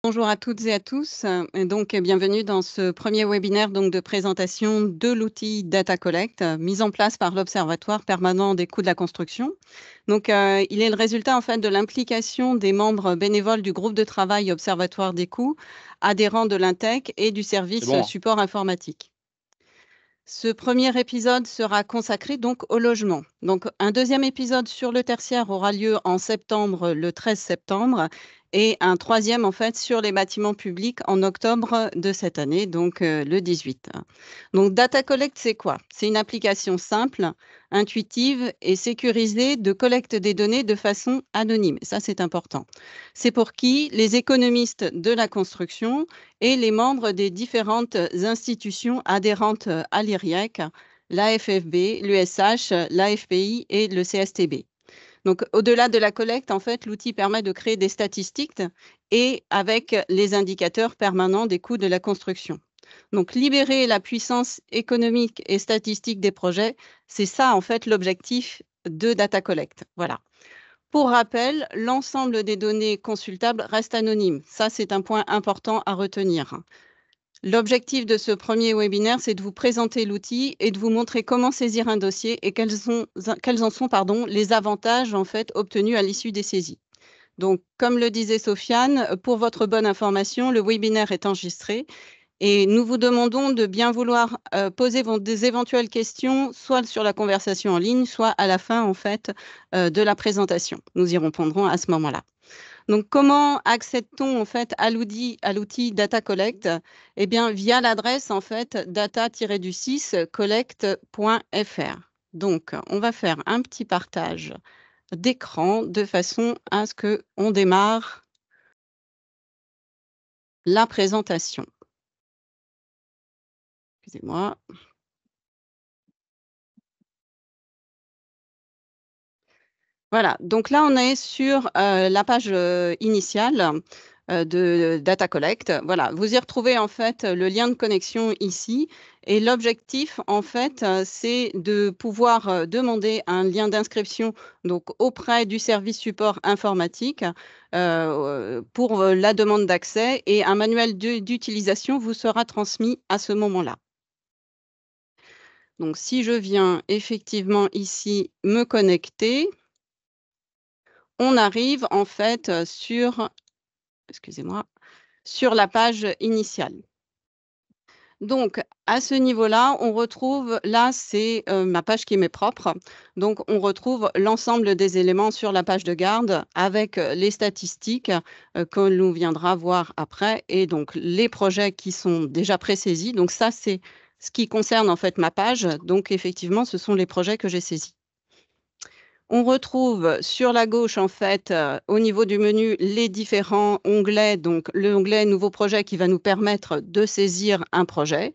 Bonjour à toutes et à tous. Bienvenue dans ce premier webinaire de présentation de l'outil Data Collect, mis en place par l'Observatoire permanent des coûts de la construction. Il est le résultat en fait de l'implication des membres bénévoles du groupe de travail Observatoire des coûts, adhérents de l'INTEC et du C'est service bon. support informatique. Ce premier épisode sera consacré au logement. Un deuxième épisode sur le tertiaire aura lieu en septembre, le 13 septembre, et un troisième en fait sur les bâtiments publics en octobre de cette année, le 18. Donc Data Collect, c'est quoi? C'est une application simple, intuitive et sécurisée de collecte des données de façon anonyme. Ça, c'est important. C'est pour qui? Les économistes de la construction et les membres des différentes institutions adhérentes à l'IRIEC, l'AFFB, l'USH, l'AFPI et le CSTB. Donc, au-delà de la collecte, en fait, l'outil permet de créer des statistiques et avec les indicateurs permanents des coûts de la construction. Donc, libérer la puissance économique et statistique des projets, c'est ça, en fait, l'objectif de Data Collect. Voilà. Pour rappel, l'ensemble des données consultables reste anonyme. Ça, c'est un point important à retenir. L'objectif de ce premier webinaire, c'est de vous présenter l'outil et de vous montrer comment saisir un dossier et quels en sont les avantages en fait obtenus à l'issue des saisies. Donc, comme le disait Sofiane, pour votre bonne information, le webinaire est enregistré et nous vous demandons de bien vouloir poser des éventuelles questions, soit sur la conversation en ligne, soit à la fin en fait de la présentation. Nous y répondrons à ce moment-là. Donc, comment accède-t-on en fait à l'outil Data Collect? Eh bien, via l'adresse en fait data-du6 collect.fr. Donc, on va faire un petit partage d'écran de façon à ce qu'on démarre la présentation. Excusez-moi. Voilà, donc là, on est sur la page initiale de Data Collect. Voilà, vous y retrouvez en fait le lien de connexion ici. Et l'objectif, en fait, c'est de pouvoir demander un lien d'inscription auprès du service support informatique pour la demande d'accès et un manuel d'utilisation vous sera transmis à ce moment-là. Donc, si je viens effectivement ici me connecter, on arrive en fait excusez-moi, sur la page initiale. Donc, à ce niveau-là, on retrouve, là, c'est ma page qui m'est propre. Donc, on retrouve l'ensemble des éléments sur la page de garde avec les statistiques que l'on viendra voir après et donc les projets qui sont déjà pré-saisis. Donc, ça, c'est ce qui concerne en fait ma page. Donc, effectivement, ce sont les projets que j'ai saisis. On retrouve sur la gauche, en fait, au niveau du menu, les différents onglets. Donc, l'onglet Nouveau projet qui va nous permettre de saisir un projet.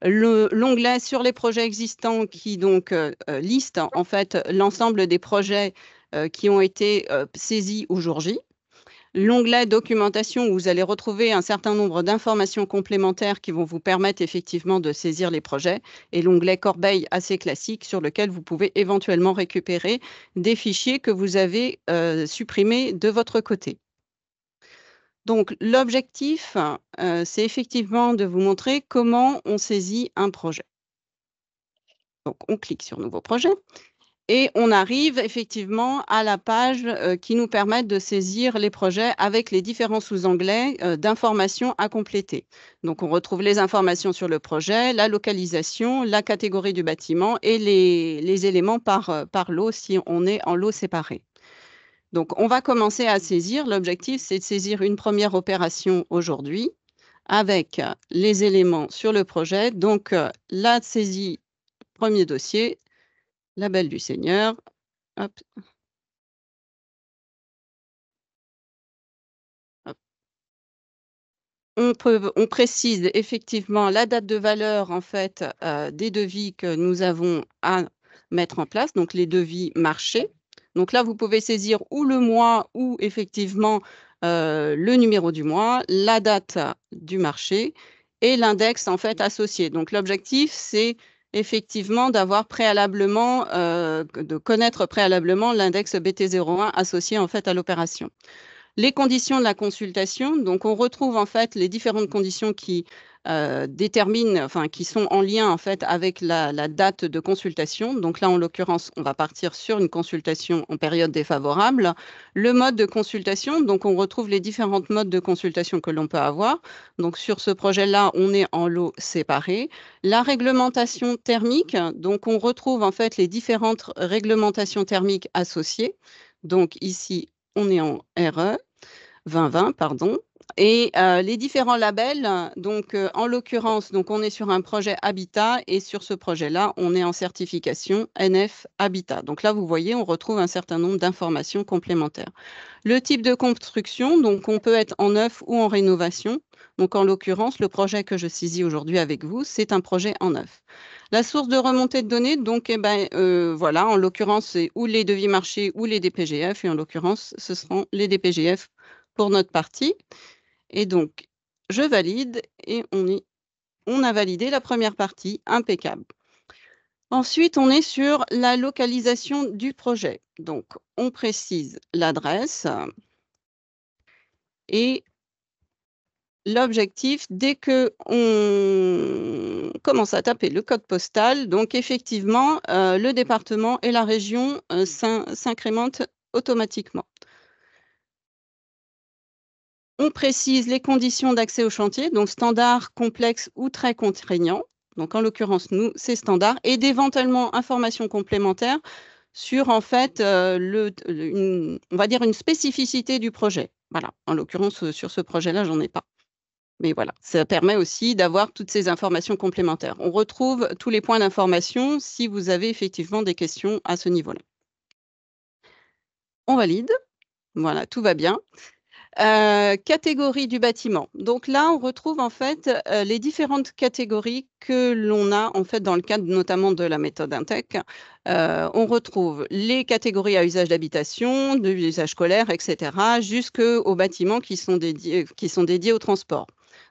L'onglet sur les projets existants qui liste en fait l'ensemble des projets qui ont été saisis au jour J. L'onglet documentation où vous allez retrouver un certain nombre d'informations complémentaires qui vont vous permettre effectivement de saisir les projets et l'onglet corbeille assez classique sur lequel vous pouvez éventuellement récupérer des fichiers que vous avez supprimés de votre côté. Donc, l'objectif, c'est effectivement de vous montrer comment on saisit un projet. Donc, on clique sur Nouveau projet. Et on arrive effectivement à la page qui nous permet de saisir les projets avec les différents sous-onglets d'informations à compléter. Donc, on retrouve les informations sur le projet, la localisation, la catégorie du bâtiment et les éléments par lot si on est en lot séparé. Donc, on va commencer à saisir. L'objectif, c'est de saisir une première opération aujourd'hui avec les éléments sur le projet. Donc, la saisie, premier dossier, label du Seigneur. Hop. Hop. On précise effectivement la date de valeur en fait des devis que nous avons à mettre en place, donc les devis marchés. Donc là, vous pouvez saisir ou le mois ou effectivement le numéro du mois, la date du marché et l'index en fait associé. Donc l'objectif, c'est effectivement d'avoir préalablement, de connaître préalablement l'index BT01 associé en fait à l'opération. Les conditions de la consultation, donc on retrouve en fait les différentes conditions qui déterminent, enfin qui sont en lien en fait avec la date de consultation. Donc là, en l'occurrence, on va partir sur une consultation en période défavorable. Le mode de consultation, donc on retrouve les différents modes de consultation que l'on peut avoir. Donc sur ce projet-là, on est en lots séparés. La réglementation thermique, donc on retrouve en fait les différentes réglementations thermiques associées. Donc ici, on est en RE 2020, pardon. Et les différents labels, donc en l'occurrence, donc on est sur un projet Habitat et sur ce projet-là, on est en certification NF Habitat. Donc là, vous voyez, on retrouve un certain nombre d'informations complémentaires. Le type de construction, donc on peut être en neuf ou en rénovation. Donc en l'occurrence, le projet que je saisis aujourd'hui avec vous, c'est un projet en neuf. La source de remontée de données, donc voilà, en l'occurrence, c'est ou les devis marchés ou les DPGF, et en l'occurrence, ce seront les DPGF pour notre partie. Et donc, je valide et on a validé la première partie, impeccable. Ensuite, on est sur la localisation du projet. Donc, on précise l'adresse et l'objectif, dès que on commence à taper le code postal, donc effectivement, le département et la région s'incrémentent automatiquement. On précise les conditions d'accès au chantier, donc standard, complexe ou très contraignant. Donc en l'occurrence, nous, c'est standard, et d'éventuellement informations complémentaires sur en fait on va dire une spécificité du projet. Voilà, en l'occurrence, sur ce projet-là, j'en ai pas. Mais voilà, ça permet aussi d'avoir toutes ces informations complémentaires. On retrouve tous les points d'information si vous avez effectivement des questions à ce niveau-là. On valide. Voilà, tout va bien. Catégorie du bâtiment. Donc là, on retrouve en fait les différentes catégories que l'on a en fait dans le cadre notamment de la méthode Intec. On retrouve les catégories à usage d'habitation, de usage scolaire, etc., jusqu'aux bâtiments qui sont dédiés au transport.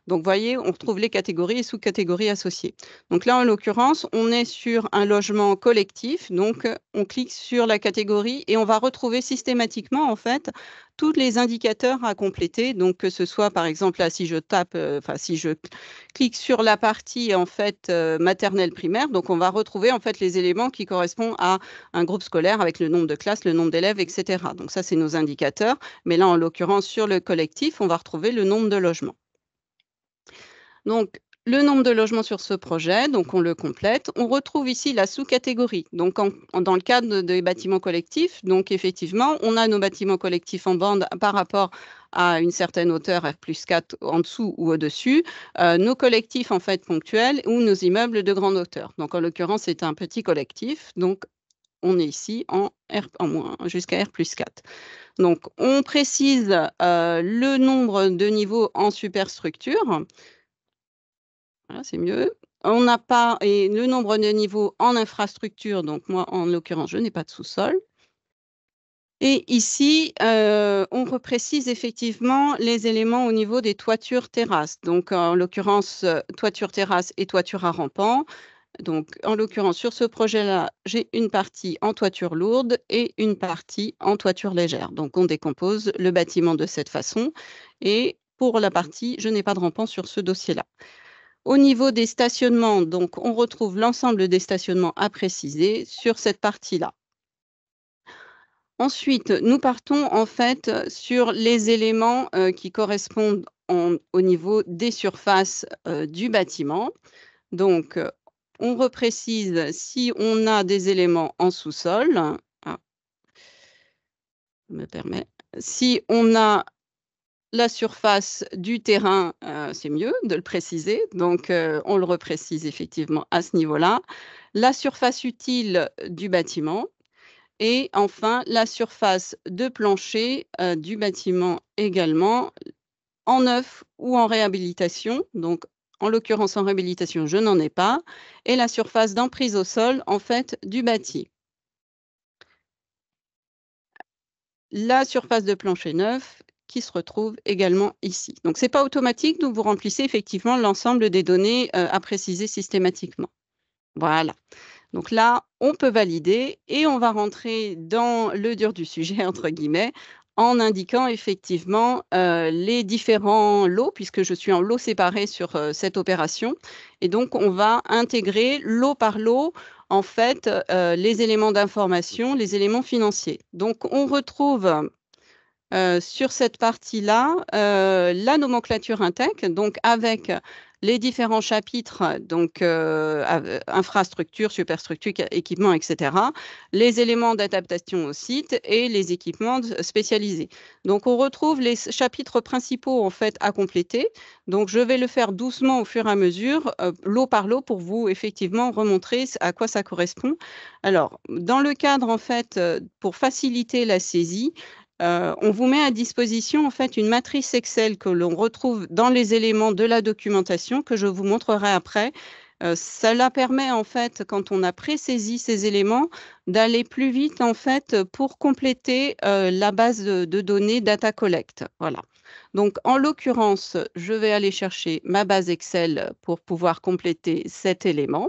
Donc, vous voyez, on retrouve les catégories et sous-catégories associées. Donc là, en l'occurrence, on est sur un logement collectif. Donc, on clique sur la catégorie et on va retrouver systématiquement, en fait, tous les indicateurs à compléter. Donc, que ce soit, par exemple, là, si je tape, si je clique sur la partie, en fait, maternelle primaire, donc on va retrouver, en fait, les éléments qui correspondent à un groupe scolaire avec le nombre de classes, le nombre d'élèves, etc. Donc, ça, c'est nos indicateurs. Mais là, en l'occurrence, sur le collectif, on va retrouver le nombre de logements. Donc, le nombre de logements sur ce projet, donc on le complète. On retrouve ici la sous-catégorie. Donc, dans le cadre des bâtiments collectifs, donc effectivement, on a nos bâtiments collectifs en bande par rapport à une certaine hauteur, R+4 en dessous ou au-dessus, nos collectifs en fait ponctuels ou nos immeubles de grande hauteur. Donc, en l'occurrence, c'est un petit collectif. Donc, on est ici en moins jusqu'à R+4. Donc, on précise le nombre de niveaux en superstructure. Voilà, c'est mieux. On n'a pas et le nombre de niveaux en infrastructure, donc moi, en l'occurrence, je n'ai pas de sous-sol. Et ici, on reprécise effectivement les éléments au niveau des toitures terrasses. Donc, en l'occurrence, toiture terrasse et toiture à rampant. Donc, en l'occurrence, sur ce projet-là, j'ai une partie en toiture lourde et une partie en toiture légère. Donc, on décompose le bâtiment de cette façon. Et pour la partie, je n'ai pas de rampant sur ce dossier-là. Au niveau des stationnements, donc, on retrouve l'ensemble des stationnements à préciser sur cette partie-là. Ensuite, nous partons en fait sur les éléments qui correspondent au niveau des surfaces du bâtiment. Donc, on reprécise si on a des éléments en sous-sol. Ah, je me permets. Si on a la surface du terrain, c'est mieux de le préciser. Donc, on le reprécise effectivement à ce niveau-là. La surface utile du bâtiment. Et enfin, la surface de plancher du bâtiment également, en neuf ou en réhabilitation. Donc, en l'occurrence, en réhabilitation, je n'en ai pas. Et la surface d'emprise au sol, en fait, du bâti. La surface de plancher neuf qui se retrouve également ici. Donc, ce n'est pas automatique, donc vous remplissez effectivement l'ensemble des données à préciser systématiquement. Voilà. Donc là, on peut valider et on va rentrer dans le dur du sujet, entre guillemets, en indiquant effectivement les différents lots, puisque je suis en lots séparés sur cette opération. Et donc, on va intégrer lot par lot, en fait, les éléments d'information, les éléments financiers. Donc, on retrouve sur cette partie-là la nomenclature Intech, donc avec les différents chapitres, donc infrastructure, superstructure, équipement, etc., les éléments d'adaptation au site et les équipements spécialisés. Donc, on retrouve les chapitres principaux en fait à compléter. Donc, je vais le faire doucement au fur et à mesure, lot par lot, pour vous effectivement remontrer à quoi ça correspond. Alors, dans le cadre en fait, pour faciliter la saisie, on vous met à disposition en fait une matrice Excel que l'on retrouve dans les éléments de la documentation que je vous montrerai après. Cela permet en fait, quand on a pré-saisi ces éléments, d'aller plus vite en fait pour compléter la base de données Data Collect. Voilà. Donc en l'occurrence, je vais aller chercher ma base Excel pour pouvoir compléter cet élément.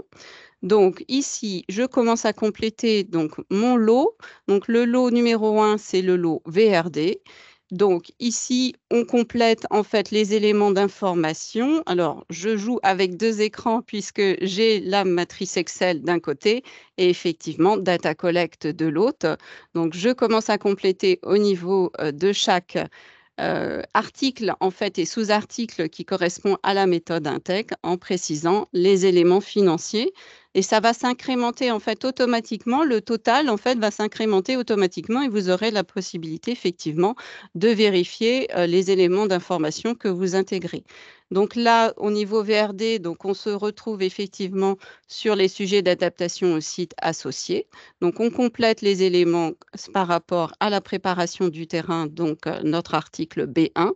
Donc ici, je commence à compléter donc mon lot. Donc le lot numéro 1, c'est le lot VRD. Donc ici, on complète en fait les éléments d'information. Alors, je joue avec deux écrans puisque j'ai la matrice Excel d'un côté et effectivement Data Collect de l'autre. Donc, je commence à compléter au niveau de chaque article en fait et sous-article qui correspond à la méthode Intech en précisant les éléments financiers et ça va s'incrémenter en fait automatiquement. Le total en fait va s'incrémenter automatiquement et vous aurez la possibilité effectivement de vérifier les éléments d'information que vous intégrez. Donc là, au niveau VRD, donc on se retrouve effectivement sur les sujets d'adaptation au site associés. Donc on complète les éléments par rapport à la préparation du terrain, donc notre article B1.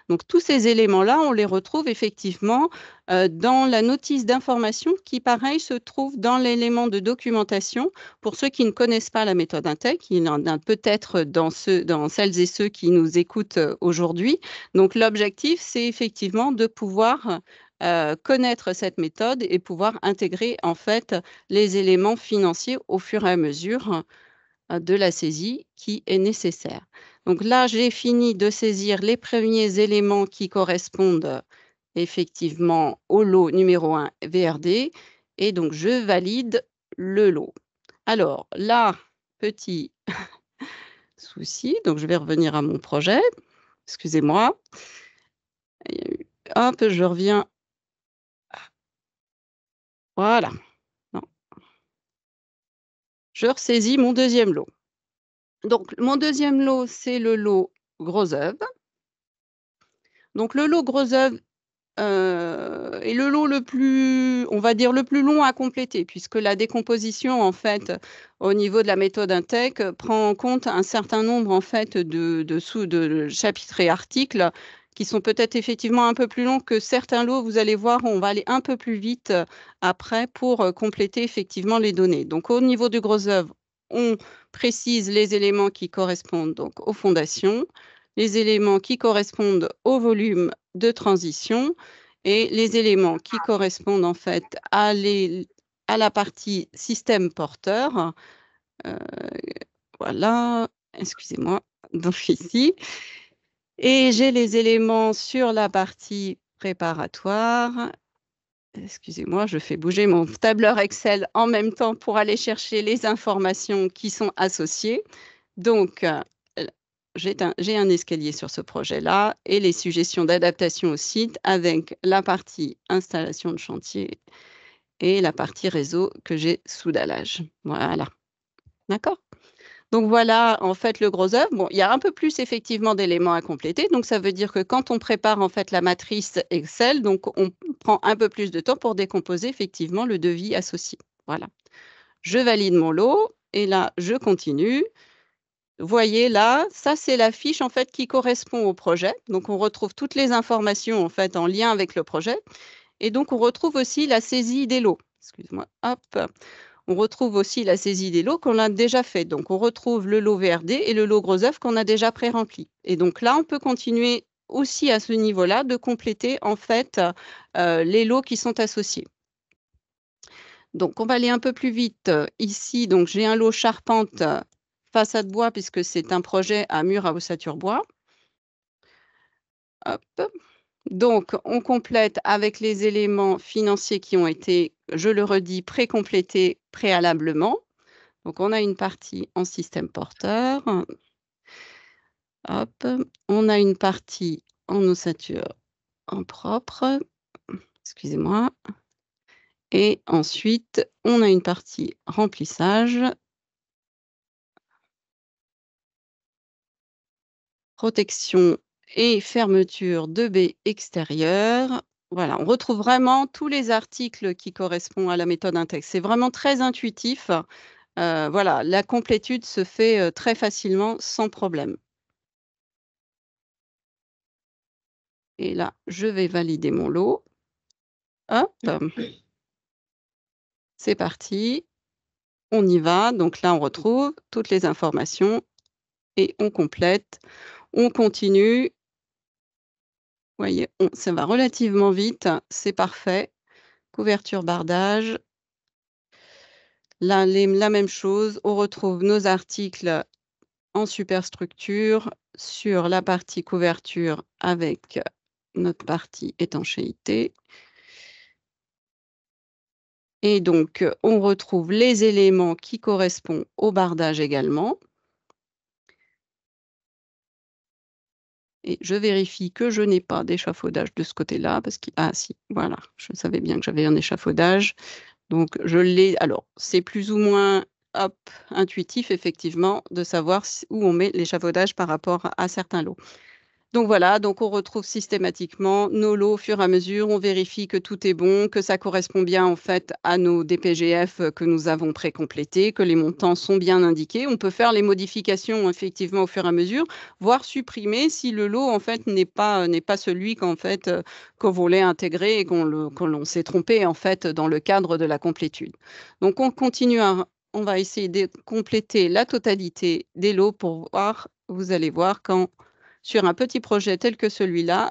Donc tous ces éléments-là, on les retrouve effectivement dans la notice d'information qui, pareil, se trouve dans l'élément de documentation. Pour ceux qui ne connaissent pas la méthode Intech, il y en a peut-être dans celles et ceux qui nous écoutent aujourd'hui. Donc l'objectif, c'est effectivement de pouvoir connaître cette méthode et pouvoir intégrer en fait les éléments financiers au fur et à mesure de la saisie qui est nécessaire. Donc là, j'ai fini de saisir les premiers éléments qui correspondent effectivement au lot numéro 1 VRD et donc je valide le lot. Alors là, petit souci, donc je vais revenir à mon projet. Excusez-moi. Hop, je reviens. Voilà. Non. Je ressaisis mon deuxième lot. Donc mon deuxième lot, c'est le lot gros œuvre. Donc le lot gros œuvre et le lot le plus, on va dire, le plus long à compléter puisque la décomposition, en fait, au niveau de la méthode Intech, prend en compte un certain nombre, en fait, de chapitres et articles qui sont peut-être effectivement un peu plus longs que certains lots. Vous allez voir, on va aller un peu plus vite après pour compléter effectivement les données. Donc, au niveau du gros œuvre, on précise les éléments qui correspondent donc aux fondations, les éléments qui correspondent au volume de transition et les éléments qui correspondent en fait à la partie système porteur. Euh, voilà, excusez-moi, donc ici. Et j'ai les éléments sur la partie préparatoire. Excusez-moi, je fais bouger mon tableur Excel en même temps pour aller chercher les informations qui sont associées. Donc, j'ai un escalier sur ce projet-là et les suggestions d'adaptation au site avec la partie installation de chantier et la partie réseau que j'ai sous dallage. Voilà. D'accord? Donc voilà, en fait, le gros œuvre. Bon, il y a un peu plus effectivement d'éléments à compléter. Donc ça veut dire que quand on prépare en fait la matrice Excel, donc on prend un peu plus de temps pour décomposer effectivement le devis associé. Voilà. Je valide mon lot et là, je continue. Vous voyez là, ça c'est la fiche en fait qui correspond au projet. Donc on retrouve toutes les informations en fait en lien avec le projet. Et donc on retrouve aussi la saisie des lots. Excuse-moi, hop. On retrouve aussi la saisie des lots qu'on a déjà fait. Donc on retrouve le lot VRD et le lot gros œuvre qu'on a déjà pré-rempli. Et donc là, on peut continuer aussi à ce niveau-là de compléter en fait les lots qui sont associés. Donc on va aller un peu plus vite ici. Donc j'ai un lot charpente façade bois puisque c'est un projet à mur à ossature bois. Hop. Donc, on complète avec les éléments financiers qui ont été, je le redis, précomplétés préalablement. Donc, on a une partie en système porteur. Hop. On a une partie en ossature en propre. Excusez-moi. Et ensuite, on a une partie remplissage. Protection et fermeture de baies extérieures. Voilà, on retrouve vraiment tous les articles qui correspondent à la méthode Intex. C'est vraiment très intuitif. Voilà, la complétude se fait, très facilement, sans problème. Et là, je vais valider mon lot. Hop, c'est parti, on y va. Donc là, on retrouve toutes les informations et on complète, on continue. Vous voyez, ça va relativement vite, c'est parfait. Couverture, bardage. Là, la même chose, on retrouve nos articles en superstructure sur la partie couverture avec notre partie étanchéité. Et donc, on retrouve les éléments qui correspondent au bardage également. Et je vérifie que je n'ai pas d'échafaudage de ce côté-là, parce que ah si, voilà, je savais bien que j'avais un échafaudage. Donc je l'ai alors c'est plus ou moins, hop, intuitif effectivement de savoir où on met l'échafaudage par rapport à certains lots. Donc voilà, donc on retrouve systématiquement nos lots au fur et à mesure, on vérifie que tout est bon, que ça correspond bien en fait à nos DPGF que nous avons précomplétés, que les montants sont bien indiqués. On peut faire les modifications effectivement au fur et à mesure, voire supprimer si le lot en fait n'est pas celui qu'en fait, qu'on voulait intégrer et qu'on l'on s'est trompé en fait dans le cadre de la complétude. Donc on va essayer de compléter la totalité des lots pour voir, vous allez voir quand sur un petit projet tel que celui-là,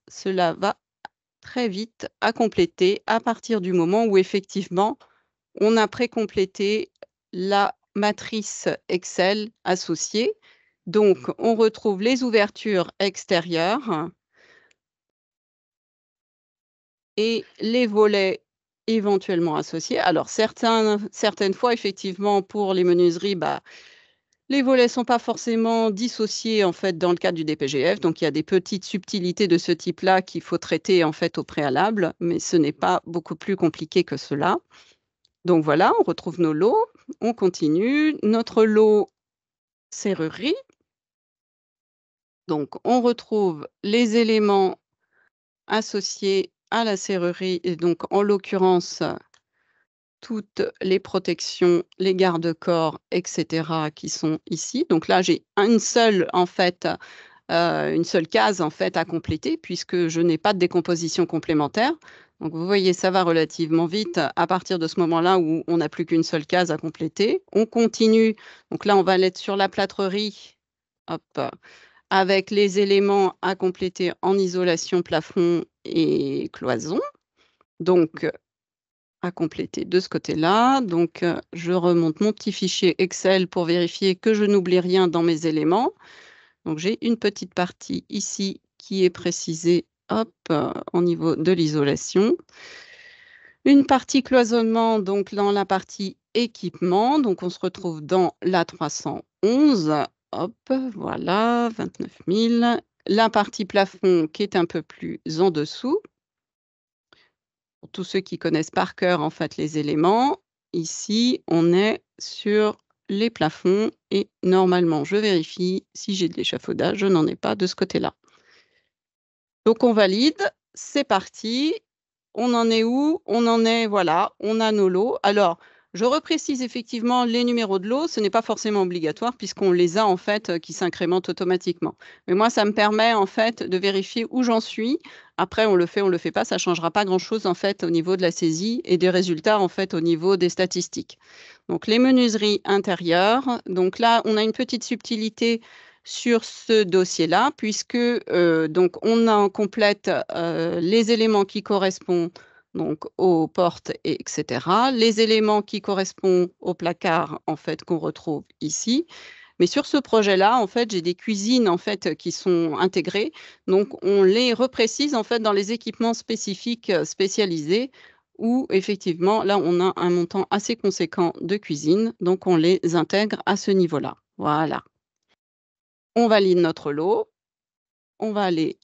cela va très vite à compléter à partir du moment où effectivement on a précomplété la matrice Excel associée. Donc, on retrouve les ouvertures extérieures et les volets éventuellement associés. Alors, certaines fois, effectivement, pour les menuiseries, les volets sont pas forcément dissociés, en fait, dans le cadre du DPGF, donc il y a des petites subtilités de ce type-là qu'il faut traiter, en fait, au préalable, mais ce n'est pas beaucoup plus compliqué que cela. Donc voilà, on retrouve nos lots, on continue. Notre lot serrurerie. Donc on retrouve les éléments associés à la serrurerie et donc en l'occurrence toutes les protections, les garde-corps, et cetera, qui sont ici. Donc là, j'ai une seule, en fait, une seule case, en fait, à compléter puisque je n'ai pas de décomposition complémentaire. Donc vous voyez, ça va relativement vite à partir de ce moment-là où on n'a plus qu'une seule case à compléter. On continue. Donc là, on va l'être sur la plâtrerie, hop, avec les éléments à compléter en isolation, plafond et cloison. Donc à compléter de ce côté-là. Donc, je remonte mon petit fichier Excel pour vérifier que je n'oublie rien dans mes éléments. Donc, j'ai une petite partie ici qui est précisée, hop, au niveau de l'isolation. Une partie cloisonnement, donc dans la partie équipement. Donc, on se retrouve dans la 311. Hop, voilà, 29 000. La partie plafond qui est un peu plus en dessous. Pour tous ceux qui connaissent par cœur, en fait, les éléments, ici, on est sur les plafonds et normalement, je vérifie si j'ai de l'échafaudage. Je n'en ai pas de ce côté-là. Donc, on valide. C'est parti. On en est où? On en est, voilà, on a nos lots. Alors, je reprécise effectivement les numéros de lots. Ce n'est pas forcément obligatoire puisqu'on les a en fait qui s'incrémentent automatiquement. Mais moi, ça me permet en fait de vérifier où j'en suis. Après, on le fait pas. Ça changera pas grand-chose en fait au niveau de la saisie et des résultats en fait au niveau des statistiques. Donc, les menuiseries intérieures. Donc là, on a une petite subtilité sur ce dossier-là, puisque donc on en complète les éléments qui correspondent donc aux portes, etc. Les éléments qui correspondent au placard, en fait, qu'on retrouve ici. Mais sur ce projet-là, en fait, j'ai des cuisines en fait qui sont intégrées. Donc, on les reprécise en fait dans les équipements spécifiques spécialisés où effectivement, là, on a un montant assez conséquent de cuisine. Donc, on les intègre à ce niveau-là. Voilà. On valide notre lot. On va aller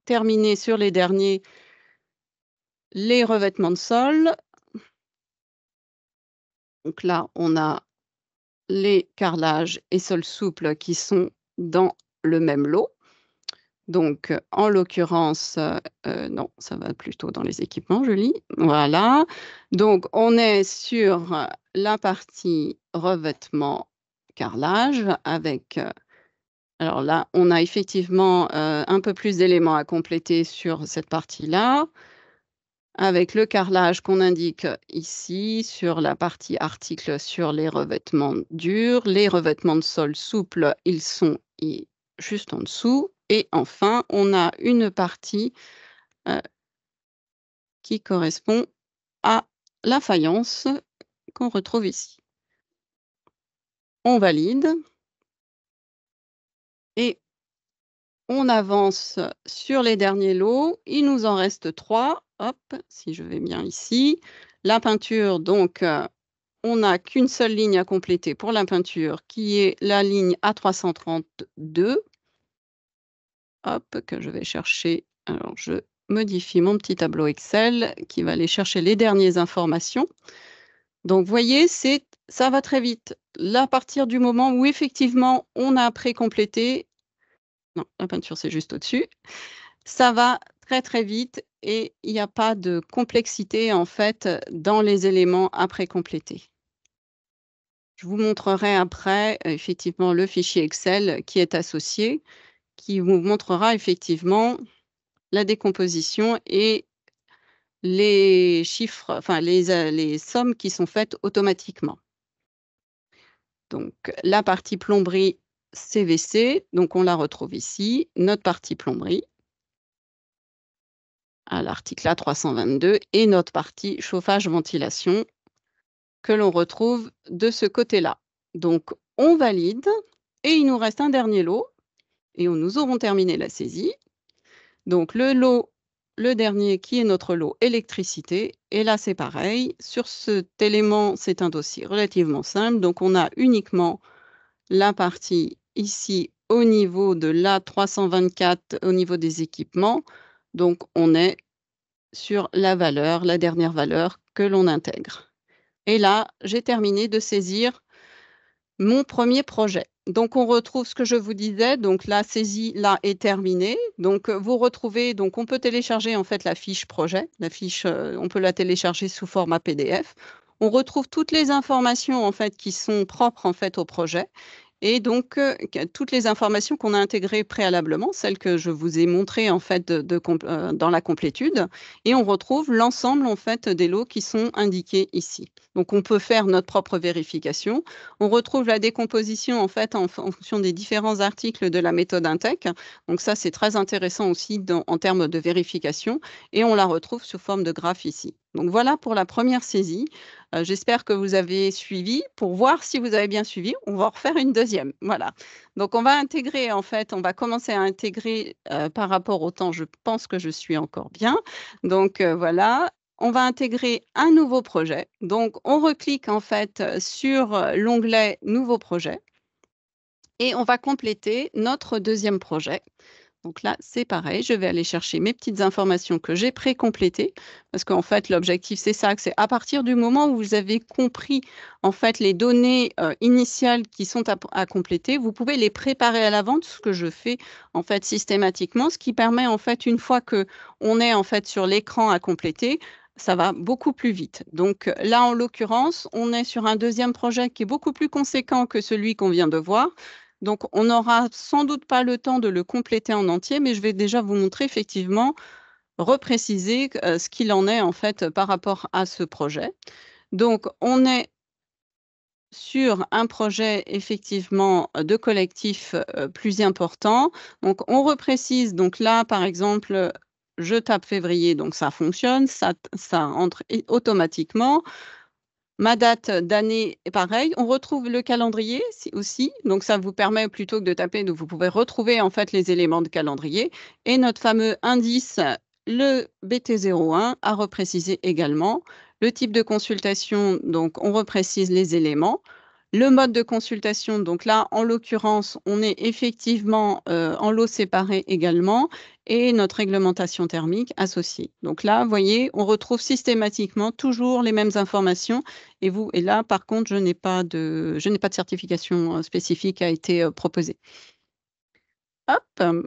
terminer sur les derniers, les revêtements de sol. Donc là, on a les carrelages et sols souples qui sont dans le même lot. Donc, en l'occurrence, non, ça va plutôt dans les équipements, je lis. Voilà. Donc, on est sur la partie revêtement carrelage avec, alors là, on a effectivement, un peu plus d'éléments à compléter sur cette partie-là. Avec le carrelage qu'on indique ici sur la partie article sur les revêtements durs. Les revêtements de sol souples, ils sont juste en dessous. Et enfin, on a une partie qui correspond à la faïence qu'on retrouve ici. On valide et on avance sur les derniers lots. Il nous en reste 3. Hop, si je vais bien ici. La peinture, donc, on n'a qu'une seule ligne à compléter pour la peinture, qui est la ligne A332. Hop, que je vais chercher. Alors, je modifie mon petit tableau Excel qui va aller chercher les dernières informations. Donc, vous voyez, ça va très vite. Là, à partir du moment où effectivement, on a pré-complété, non, la peinture, c'est juste au-dessus, ça va très, très vite et il n'y a pas de complexité, en fait, dans les éléments à pré-compléter. Je vous montrerai après, effectivement, le fichier Excel qui est associé, qui vous montrera effectivement la décomposition et les chiffres, enfin les sommes qui sont faites automatiquement. Donc la partie plomberie CVC, donc on la retrouve ici, notre partie plomberie à l'article A322 et notre partie chauffage-ventilation que l'on retrouve de ce côté-là. Donc on valide et il nous reste un dernier lot et nous aurons terminé la saisie. Donc le lot, le dernier qui est notre lot électricité et là c'est pareil. Sur cet élément, c'est un dossier relativement simple. Donc on a uniquement la partie ici au niveau de l'A324 au niveau des équipements. Donc on est sur la valeur, la dernière valeur que l'on intègre. Et là, j'ai terminé de saisir mon premier projet. Donc on retrouve ce que je vous disais, donc la saisie là est terminée. Donc vous retrouvez, donc on peut télécharger en fait la fiche projet. La fiche, on peut la télécharger sous format PDF. On retrouve toutes les informations en fait qui sont propres en fait au projet. Et donc, toutes les informations qu'on a intégrées préalablement, celles que je vous ai montrées en fait dans la complétude, et on retrouve l'ensemble en fait des lots qui sont indiqués ici. Donc, on peut faire notre propre vérification. On retrouve la décomposition en fait en fonction des différents articles de la méthode Intec. Donc ça, c'est très intéressant aussi en termes de vérification, et on la retrouve sous forme de graphe ici. Donc voilà pour la première saisie. J'espère que vous avez suivi. Pour voir si vous avez bien suivi, on va en refaire une deuxième. Voilà. Donc, on va intégrer, en fait, on va commencer à intégrer par rapport au temps. Je pense que je suis encore bien. Donc, voilà. On va intégrer un nouveau projet. Donc, on reclique, en fait, sur l'onglet Nouveau projet et on va compléter notre deuxième projet. Donc là, c'est pareil, je vais aller chercher mes petites informations que j'ai pré-complétées parce qu'en fait, l'objectif, c'est ça, que c'est à partir du moment où vous avez compris en fait les données initiales qui sont à compléter, vous pouvez les préparer à l'avance, ce que je fais en fait systématiquement, ce qui permet en fait, une fois que on est en fait sur l'écran à compléter, ça va beaucoup plus vite. Donc là, en l'occurrence, on est sur un deuxième projet qui est beaucoup plus conséquent que celui qu'on vient de voir. Donc, on n'aura sans doute pas le temps de le compléter en entier, mais je vais déjà vous montrer effectivement, repréciser ce qu'il en est en fait par rapport à ce projet. Donc, on est sur un projet effectivement de collectif plus important. Donc, on reprécise, donc là, par exemple, je tape février, donc ça fonctionne, ça entre automatiquement. Ma date d'année est pareil. On retrouve le calendrier aussi. Donc, ça vous permet, plutôt que de taper, vous pouvez retrouver en fait les éléments de calendrier. Et notre fameux indice, le BT01, à repréciser également. Le type de consultation, donc on reprécise les éléments. Le mode de consultation, donc là, en l'occurrence, on est effectivement en lots séparés également, et notre réglementation thermique associée. Donc là, vous voyez, on retrouve systématiquement toujours les mêmes informations. Et là, par contre, je n'ai pas de certification spécifique qui a été proposée. Hop.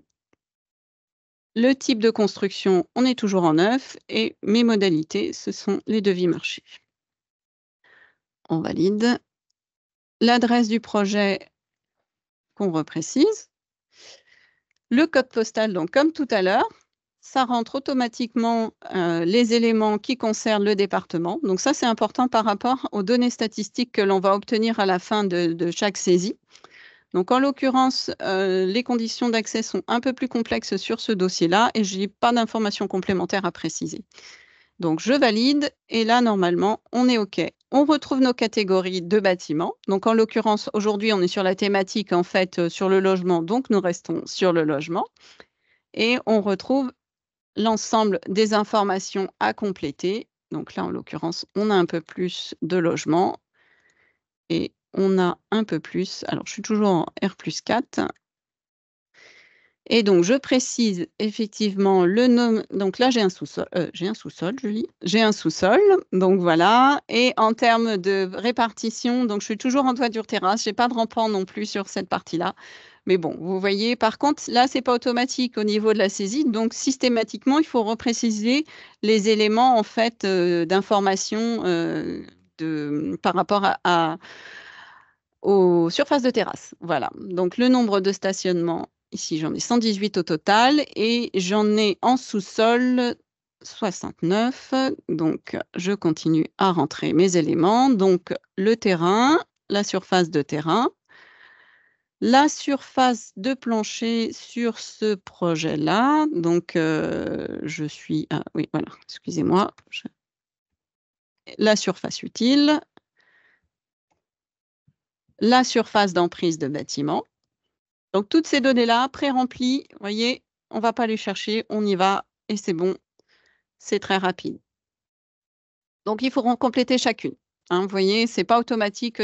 Le type de construction, on est toujours en neuf, et mes modalités, ce sont les devis marchés. On valide. L'adresse du projet qu'on reprécise. Le code postal, donc comme tout à l'heure, ça rentre automatiquement les éléments qui concernent le département. Donc ça, c'est important par rapport aux données statistiques que l'on va obtenir à la fin de chaque saisie. Donc en l'occurrence, les conditions d'accès sont un peu plus complexes sur ce dossier-là, et je n'ai pas d'informations complémentaires à préciser. Donc, je valide, et là, normalement, on est OK. On retrouve nos catégories de bâtiments. Donc, en l'occurrence, aujourd'hui, on est sur la thématique, en fait, sur le logement, donc nous restons sur le logement. Et on retrouve l'ensemble des informations à compléter. Donc là, en l'occurrence, on a un peu plus de logements, et on a un peu plus. Alors, je suis toujours en R+4. Et donc, je précise effectivement le nom. Donc là, j'ai un sous-sol, Julie. J'ai un sous-sol, donc voilà. Et en termes de répartition, donc je suis toujours en toiture terrasse. Je n'ai pas de rampant non plus sur cette partie-là. Mais bon, vous voyez, par contre, là, ce n'est pas automatique au niveau de la saisie. Donc, systématiquement, il faut repréciser les éléments, en fait, d'information par rapport aux surfaces de terrasse. Voilà. Donc, le nombre de stationnements, ici, j'en ai 118 au total, et j'en ai en sous-sol 69. Donc, je continue à rentrer mes éléments. Donc, le terrain, la surface de terrain, la surface de plancher sur ce projet-là. Donc, je suis... Ah, oui, voilà, excusez-moi. La surface utile, la surface d'emprise de bâtiment. Donc, toutes ces données-là, pré-remplies, vous voyez, on ne va pas les chercher, on y va, et c'est bon, c'est très rapide. Donc, il faut compléter chacune. Hein, vous voyez, ce n'est pas automatique.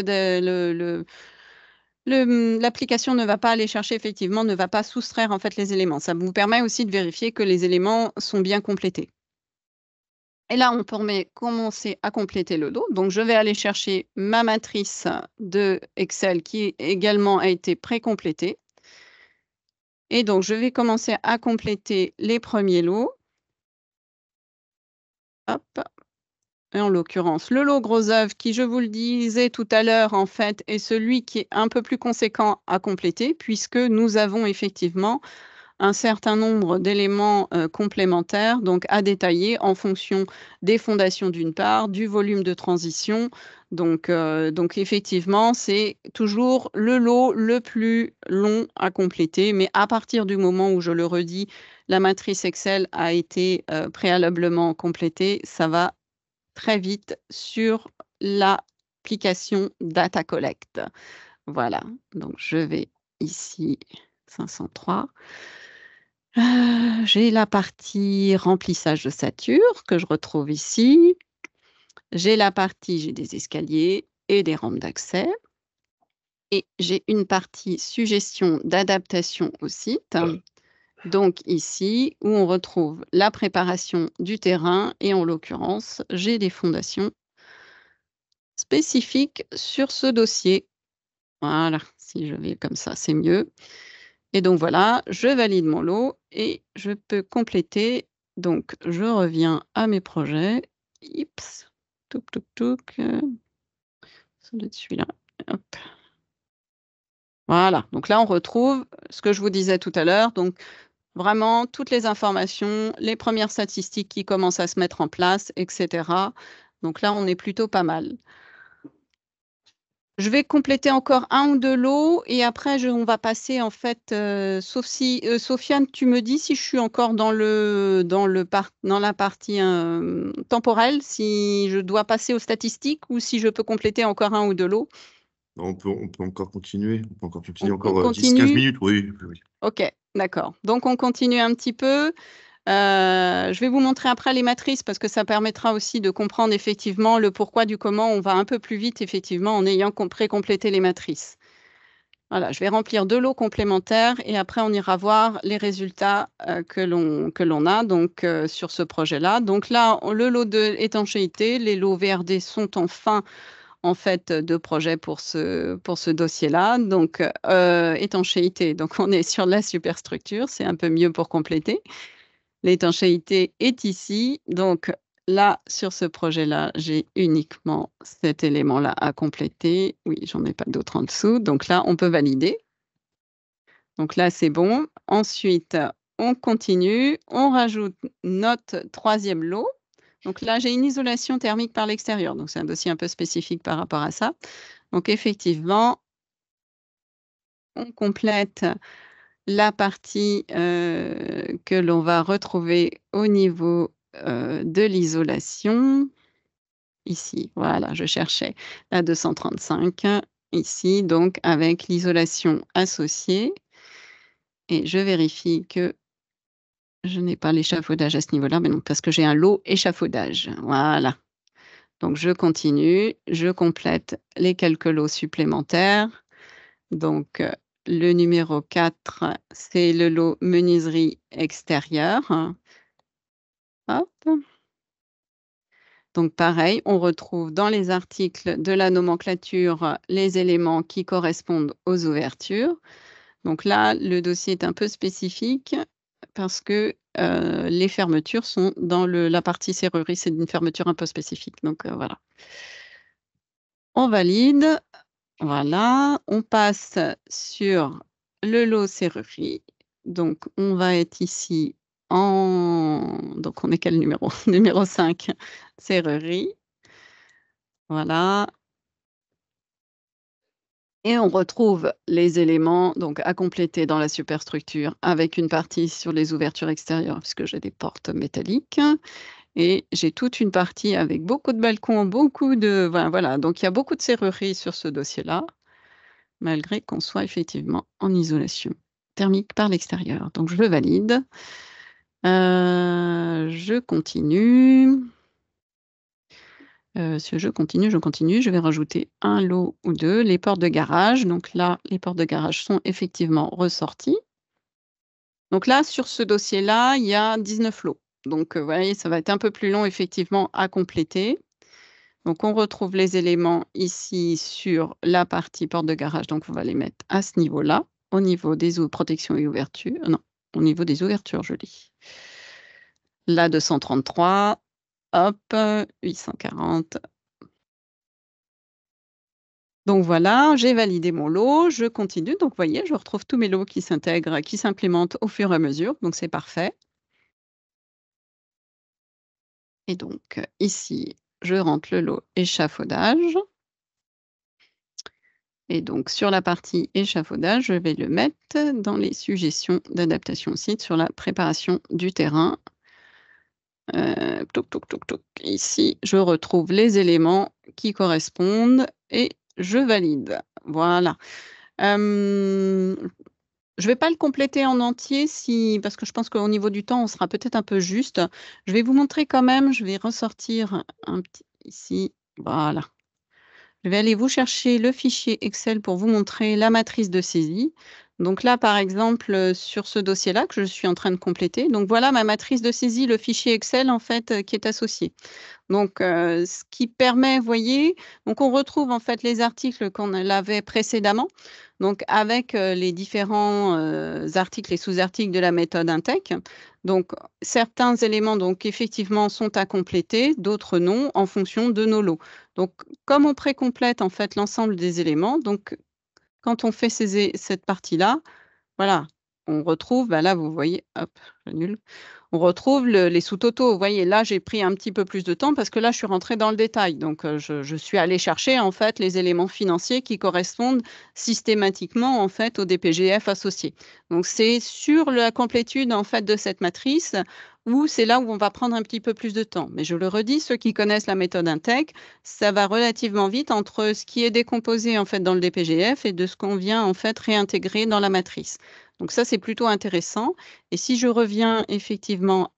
L'application ne va pas aller chercher, effectivement, ne va pas soustraire en fait les éléments. Ça vous permet aussi de vérifier que les éléments sont bien complétés. Et là, on peut commencer à compléter le lot. Donc, je vais aller chercher ma matrice de Excel qui également a été pré-complétée. Et donc, je vais commencer à compléter les premiers lots. Hop. Et en l'occurrence, le lot gros œuvre qui, je vous le disais tout à l'heure, en fait, est celui qui est un peu plus conséquent à compléter, puisque nous avons effectivement un certain nombre d'éléments complémentaires, donc à détailler en fonction des fondations d'une part, du volume de transition. Donc effectivement, c'est toujours le lot le plus long à compléter, mais à partir du moment où, je le redis, la matrice Excel a été préalablement complétée, ça va très vite sur l'application Data Collect. Voilà, donc je vais ici, 503. J'ai la partie remplissage de ossature que je retrouve ici. J'ai des escaliers et des rampes d'accès. Et j'ai une partie suggestion d'adaptation au site. Donc ici, où on retrouve la préparation du terrain, et en l'occurrence, j'ai des fondations spécifiques sur ce dossier. Voilà, si je vais comme ça, c'est mieux. Et donc voilà, je valide mon lot et je peux compléter. Donc, je reviens à mes projets. Ips, touc, touc, touc. Ça doit être celui-là. Hop. Voilà, donc là, on retrouve ce que je vous disais tout à l'heure. Donc, vraiment, toutes les informations, les premières statistiques qui commencent à se mettre en place, etc. Donc là, on est plutôt pas mal. Je vais compléter encore 1 ou 2 lots et après on va passer en fait, sauf si, Sofiane, tu me dis si je suis encore dans la partie, temporelle, si je dois passer aux statistiques ou si je peux compléter encore 1 ou 2 lots? On peut encore continuer. On peut encore continuer On encore 10-15 continue? minutes. Oui, oui, oui. OK, d'accord. Donc on continue un petit peu. Je vais vous montrer après les matrices parce que ça permettra aussi de comprendre effectivement le pourquoi du comment. On va un peu plus vite effectivement en ayant pré-complété les matrices. Voilà, je vais remplir 2 lots complémentaires et après on ira voir les résultats, que l'on a donc, sur ce projet-là. Donc là, le lot de étanchéité, les lots VRD sont en fin, en fait, de projet pour ce dossier-là. Donc, étanchéité, donc on est sur la superstructure, c'est un peu mieux pour compléter. L'étanchéité est ici, donc là, sur ce projet-là, j'ai uniquement cet élément-là à compléter. Oui, j'en ai pas d'autres en dessous, donc là, on peut valider. Donc là, c'est bon. Ensuite, on continue, on rajoute notre 3e lot. Donc là, j'ai une isolation thermique par l'extérieur, donc c'est un dossier un peu spécifique par rapport à ça. Donc effectivement, on complète la partie, que l'on va retrouver au niveau, de l'isolation. Ici, voilà, je cherchais la 235, ici, donc avec l'isolation associée et je vérifie que je n'ai pas l'échafaudage à ce niveau-là, mais non, parce que j'ai un lot échafaudage. Voilà. Donc je continue, je complète les quelques lots supplémentaires. Donc, le numéro 4, c'est le lot menuiserie extérieure. Hop. Donc pareil, on retrouve dans les articles de la nomenclature les éléments qui correspondent aux ouvertures. Donc là, le dossier est un peu spécifique parce que, les fermetures sont dans la partie serrurerie, c'est une fermeture un peu spécifique, donc voilà. On valide, voilà, on passe sur le lot serrurerie. Donc on va être ici donc on est quel numéro? Numéro 5, serrurerie. Voilà. Et on retrouve les éléments donc à compléter dans la superstructure avec une partie sur les ouvertures extérieures puisque j'ai des portes métalliques et j'ai toute une partie avec beaucoup de balcons, beaucoup de voilà, donc il y a beaucoup de serrureries sur ce dossier-là, malgré qu'on soit effectivement en isolation thermique par l'extérieur. Donc je le valide. Je continue. Si je continue, je vais rajouter un lot ou 2, les portes de garage. Donc là, les portes de garage sont effectivement ressorties. Donc là, sur ce dossier-là, il y a 19 lots. Donc, vous voyez, ça va être un peu plus long effectivement à compléter. Donc on retrouve les éléments ici sur la partie porte de garage, donc on va les mettre à ce niveau-là, au niveau des protections et ouvertures, non, au niveau des ouvertures, je lis. La 233, hop, 840. Donc voilà, j'ai validé mon lot, je continue. Donc vous voyez, je retrouve tous mes lots qui s'intègrent, qui s'implémentent au fur et à mesure, donc c'est parfait. Et donc ici, je rentre le lot échafaudage. Et donc sur la partie échafaudage, je vais le mettre dans les suggestions d'adaptation au site sur la préparation du terrain. Toc, toc, toc, toc. Ici, je retrouve les éléments qui correspondent et je valide. Voilà. Je vais pas le compléter en entier parce que je pense qu'au niveau du temps, on sera peut-être un peu juste. Je vais vous montrer quand même, je vais ressortir un petit ici, voilà. Je vais aller vous chercher le fichier Excel pour vous montrer la matrice de saisie. Donc là, par exemple, sur ce dossier-là que je suis en train de compléter, donc voilà ma matrice de saisie, le fichier Excel en fait, qui est associé. Donc, ce qui permet, vous voyez, donc on retrouve en fait les articles qu'on avait précédemment, donc avec, les différents, articles et sous-articles de la méthode Intech. Donc certains éléments donc effectivement sont à compléter, d'autres non, en fonction de nos lots. Donc comme on précomplète en fait l'ensemble des éléments, donc quand on fait cette partie-là, voilà, on retrouve, bah là, vous voyez, hop, j'annule. On retrouve les sous-totaux. Vous voyez, là, j'ai pris un petit peu plus de temps parce que là, je suis rentrée dans le détail. Donc, je suis allée chercher, en fait, les éléments financiers qui correspondent systématiquement, en fait, au DPGF associé. Donc, c'est sur la complétude, en fait, de cette matrice où c'est là où on va prendre un petit peu plus de temps. Mais je le redis, ceux qui connaissent la méthode Intec, ça va relativement vite entre ce qui est décomposé, en fait, dans le DPGF et de ce qu'on vient, en fait, réintégrer dans la matrice. Donc ça, c'est plutôt intéressant. Et si je reviens effectivement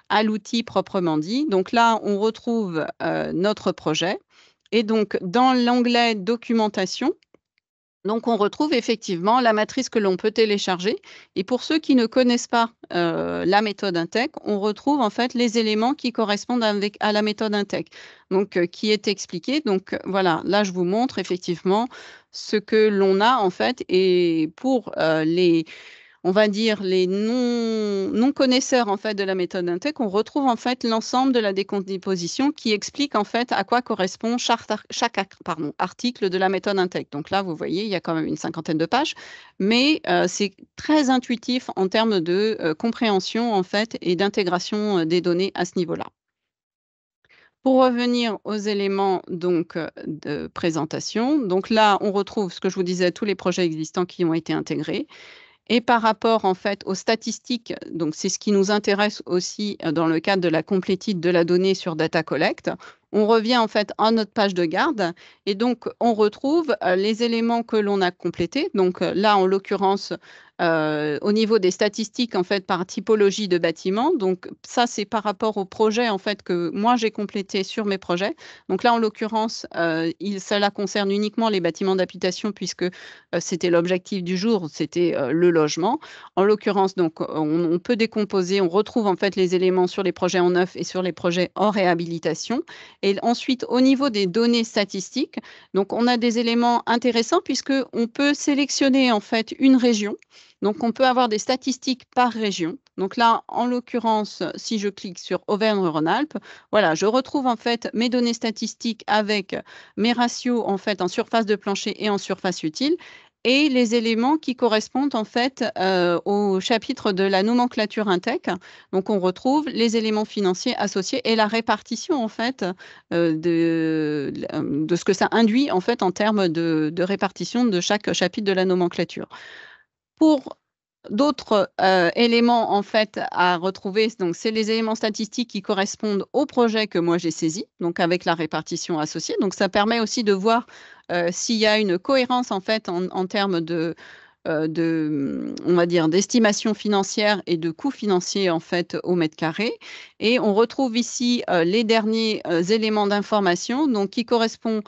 à l'outil proprement dit, donc là, on retrouve notre projet. Et donc, dans l'onglet documentation, donc on retrouve effectivement la matrice que l'on peut télécharger. Et pour ceux qui ne connaissent pas la méthode Intec, on retrouve en fait les éléments qui correspondent à la méthode Intec, donc qui est expliquée. Donc voilà, là je vous montre effectivement ce que l'on a en fait. Et pour les, on va dire, les non connaisseurs en fait de la méthode Intec, on retrouve en fait l'ensemble de la décomposition qui explique en fait à quoi correspond chaque article de la méthode Intec. Donc là, vous voyez, il y a quand même une cinquantaine de pages, mais c'est très intuitif en termes de compréhension en fait et d'intégration des données à ce niveau-là. Pour revenir aux éléments donc de présentation, donc là, on retrouve ce que je vous disais, tous les projets existants qui ont été intégrés. Et par rapport, en fait, aux statistiques, donc c'est ce qui nous intéresse aussi dans le cadre de la complétude de la donnée sur Data Collect, on revient en fait à notre page de garde et donc on retrouve les éléments que l'on a complétés. Donc là, en l'occurrence, au niveau des statistiques, en fait, par typologie de bâtiment. Donc ça, c'est par rapport au projet, en fait, que moi, j'ai complété sur mes projets. Donc là, en l'occurrence, cela concerne uniquement les bâtiments d'habitation puisque c'était l'objectif du jour, c'était le logement. En l'occurrence, donc, on peut décomposer, on retrouve en fait les éléments sur les projets en neuf et sur les projets en réhabilitation. Et ensuite, au niveau des données statistiques, donc on a des éléments intéressants puisque on peut sélectionner en fait une région. Donc, on peut avoir des statistiques par région. Donc là, en l'occurrence, si je clique sur Auvergne-Rhône-Alpes, voilà, je retrouve en fait mes données statistiques avec mes ratios en fait en surface de plancher et en surface utile et les éléments qui correspondent en fait au chapitre de la nomenclature Intec. Donc, on retrouve les éléments financiers associés et la répartition en fait de ce que ça induit en fait en termes de répartition de chaque chapitre de la nomenclature. Pour d'autres éléments en fait à retrouver, donc c'est les éléments statistiques qui correspondent au projet que moi j'ai saisi, donc avec la répartition associée. Donc ça permet aussi de voir s'il y a une cohérence en fait en termes on va dire, d'estimation financière et de coûts financiers en fait au mètre carré. Et on retrouve ici les derniers éléments d'information, donc qui correspondent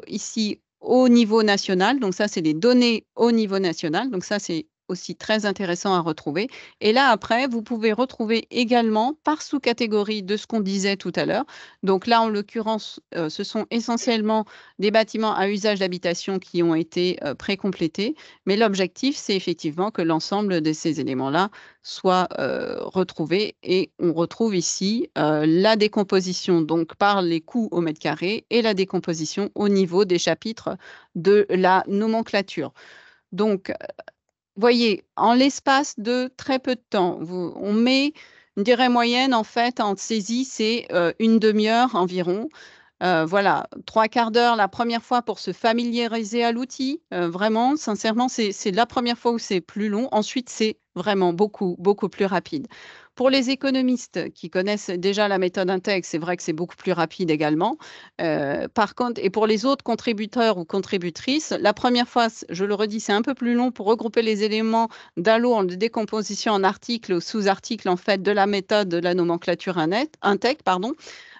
ici au niveau national. Donc ça, c'est les données au niveau national. Donc ça, c'est aussi très intéressant à retrouver. Et là, après, vous pouvez retrouver également par sous-catégorie de ce qu'on disait tout à l'heure. Donc là, en l'occurrence, ce sont essentiellement des bâtiments à usage d'habitation qui ont été pré-complétés. Mais l'objectif, c'est effectivement que l'ensemble de ces éléments-là soient retrouvés. Et on retrouve ici la décomposition donc par les coûts au mètre carré et la décomposition au niveau des chapitres de la nomenclature. Donc, voyez, en l'espace de très peu de temps, on met une durée moyenne, en fait, en saisie, c'est une demi-heure environ. Voilà, 3/4 d'heure la première fois pour se familiariser à l'outil. Vraiment, sincèrement, c'est la première fois où c'est plus long. Ensuite, c'est vraiment beaucoup, beaucoup plus rapide. Pour les économistes qui connaissent déjà la méthode Intec, c'est vrai que c'est beaucoup plus rapide également. Par contre, et pour les autres contributeurs ou contributrices, la première fois, je le redis, c'est un peu plus long pour regrouper les éléments d'un lot en décomposition en articles ou sous-articles en fait de la méthode de la nomenclature Intec, pardon.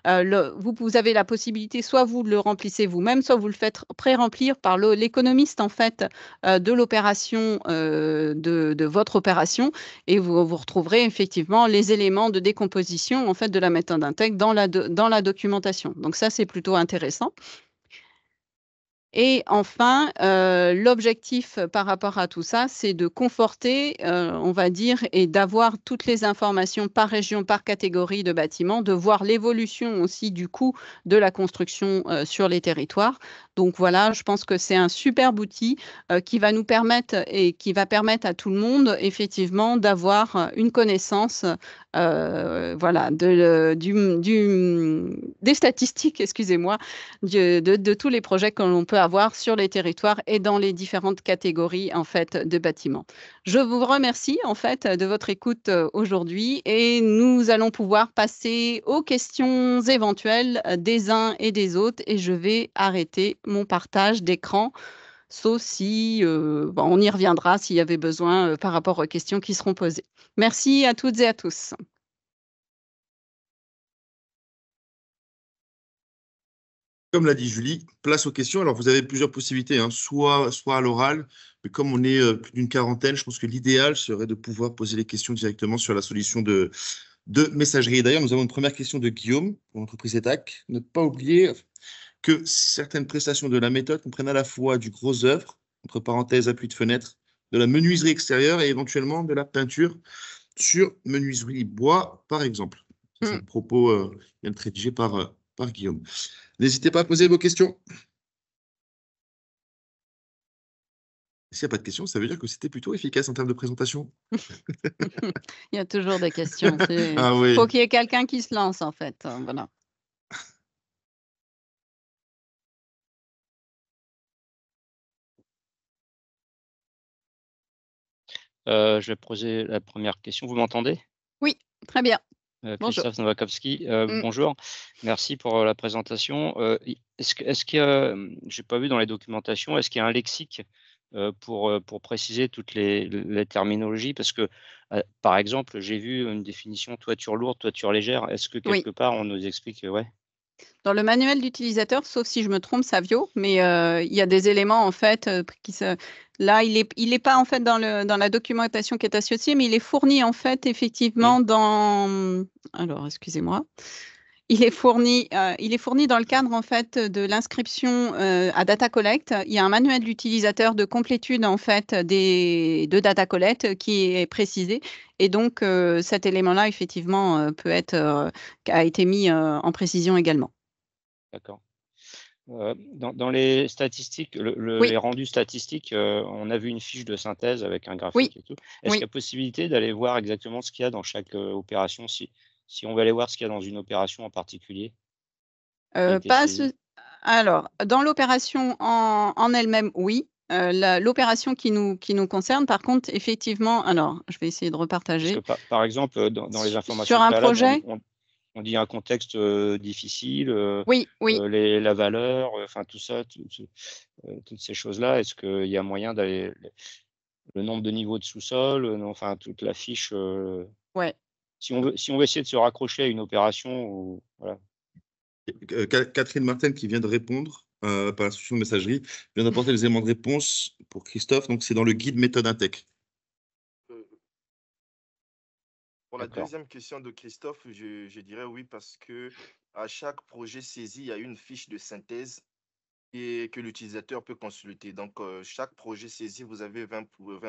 Vous avez la possibilité, soit vous le remplissez vous-même, soit vous le faites pré-remplir par l'économiste en fait de l'opération, de votre opération, et vous retrouverez effectivement les éléments de décomposition en fait de la méthode Intec dans la documentation. Donc ça, c'est plutôt intéressant. Et enfin, l'objectif par rapport à tout ça, c'est de conforter, on va dire, et d'avoir toutes les informations par région, par catégorie de bâtiments, de voir l'évolution aussi du coût de la construction sur les territoires. Donc voilà, je pense que c'est un superbe outil qui va nous permettre et qui va permettre à tout le monde effectivement d'avoir une connaissance voilà, des statistiques, excusez-moi, de tous les projets que l'on peut avoir sur les territoires et dans les différentes catégories en fait de bâtiments. Je vous remercie en fait de votre écoute aujourd'hui et nous allons pouvoir passer aux questions éventuelles des uns et des autres et je vais arrêter mon partage d'écran, sauf si bon, on y reviendra s'il y avait besoin par rapport aux questions qui seront posées. Merci à toutes et à tous. Comme l'a dit Julie, place aux questions. Alors, vous avez plusieurs possibilités, hein, soit à l'oral, mais comme on est plus d'une quarantaine, je pense que l'idéal serait de pouvoir poser les questions directement sur la solution de messagerie. Et d'ailleurs, nous avons une première question de Guillaume pour l'entreprise ETAC. Ne pas oublier que certaines prestations de la méthode comprennent à la fois du gros œuvre, entre parenthèses appui de fenêtre, de la menuiserie extérieure et éventuellement de la peinture sur menuiserie bois, par exemple. C'est le propos vient d'être rédigé par Guillaume. N'hésitez pas à poser vos questions. S'il n'y a pas de questions, ça veut dire que c'était plutôt efficace en termes de présentation. Il y a toujours des questions. Ah oui. Faut qu'il y ait quelqu'un qui se lance, en fait. Voilà. Je vais poser la première question. Vous m'entendez? Oui, très bien. Bonjour. Christophe Nowakowski, Mm. bonjour. Merci pour la présentation. Est-ce qu'il y a, j'ai pas vu dans les documentations, est-ce qu'il y a un lexique pour préciser toutes les terminologies? Parce que, par exemple, j'ai vu une définition toiture lourde, toiture légère. Est-ce que Oui. quelque part on nous explique? Ouais. Dans le manuel d'utilisateur, sauf si je me trompe, Savio, mais il y a des éléments en fait qui se. Là, il est pas en fait dans la documentation qui est associée, mais il est fourni en fait effectivement dans. Alors, excusez-moi. Il est fourni dans le cadre en fait de l'inscription à Data Collect. Il y a un manuel d'utilisateur de complétude en fait de Data Collect qui est précisé. Et donc cet élément-là effectivement a été mis en précision également. D'accord. Dans les statistiques, Oui. les rendus statistiques, on a vu une fiche de synthèse avec un graphique Oui. et tout. Est-ce qu'il y a possibilité d'aller voir exactement ce qu'il y a dans chaque opération, si on veut aller voir ce qu'il y a dans une opération en particulier? Alors, dans l'opération en elle-même, oui. L'opération qui nous concerne, par contre, effectivement, alors, je vais essayer de repartager. Parce que par exemple, dans les informations Sur un préalables, projet, on dit un contexte difficile, oui. la valeur, enfin tout ça, toutes ces choses-là. Est-ce qu'il y a moyen d'aller, le nombre de niveaux de sous-sol, enfin toute la fiche, Ouais. si on veut essayer de se raccrocher à une opération ou voilà. Catherine Martin, qui vient de répondre par la solution de messagerie, vient d'apporter les éléments de réponse pour Christophe. Donc, c'est dans le guide méthode Intec. Pour la deuxième question de Christophe, je dirais oui, parce que à chaque projet saisi, il y a une fiche de synthèse et que l'utilisateur peut consulter. Donc, chaque projet saisi, vous avez 20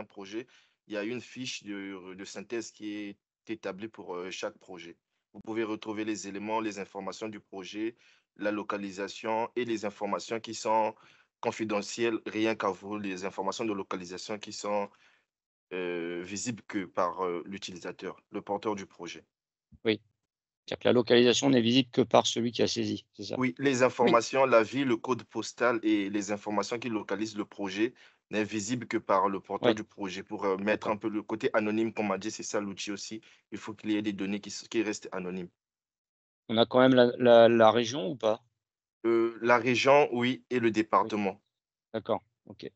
projets, il y a une fiche de synthèse qui est établie pour chaque projet. Vous pouvez retrouver les éléments, les informations du projet, la localisation et les informations qui sont confidentielles, rien qu'à vous, les informations de localisation qui sont visibles que par l'utilisateur, le porteur du projet. Oui. C'est-à-dire que la localisation n'est visible que par celui qui a saisi, c'est ça? Oui, les informations, la ville, le code postal et les informations qui localisent le projet n'est visible que par le porteur Ouais. du projet. Pour mettre un peu le côté anonyme, comme on a dit, c'est ça l'outil aussi. Il faut qu'il y ait des données qui restent anonymes. On a quand même la région ou pas? La région, oui, et le Oui. département. D'accord, OK.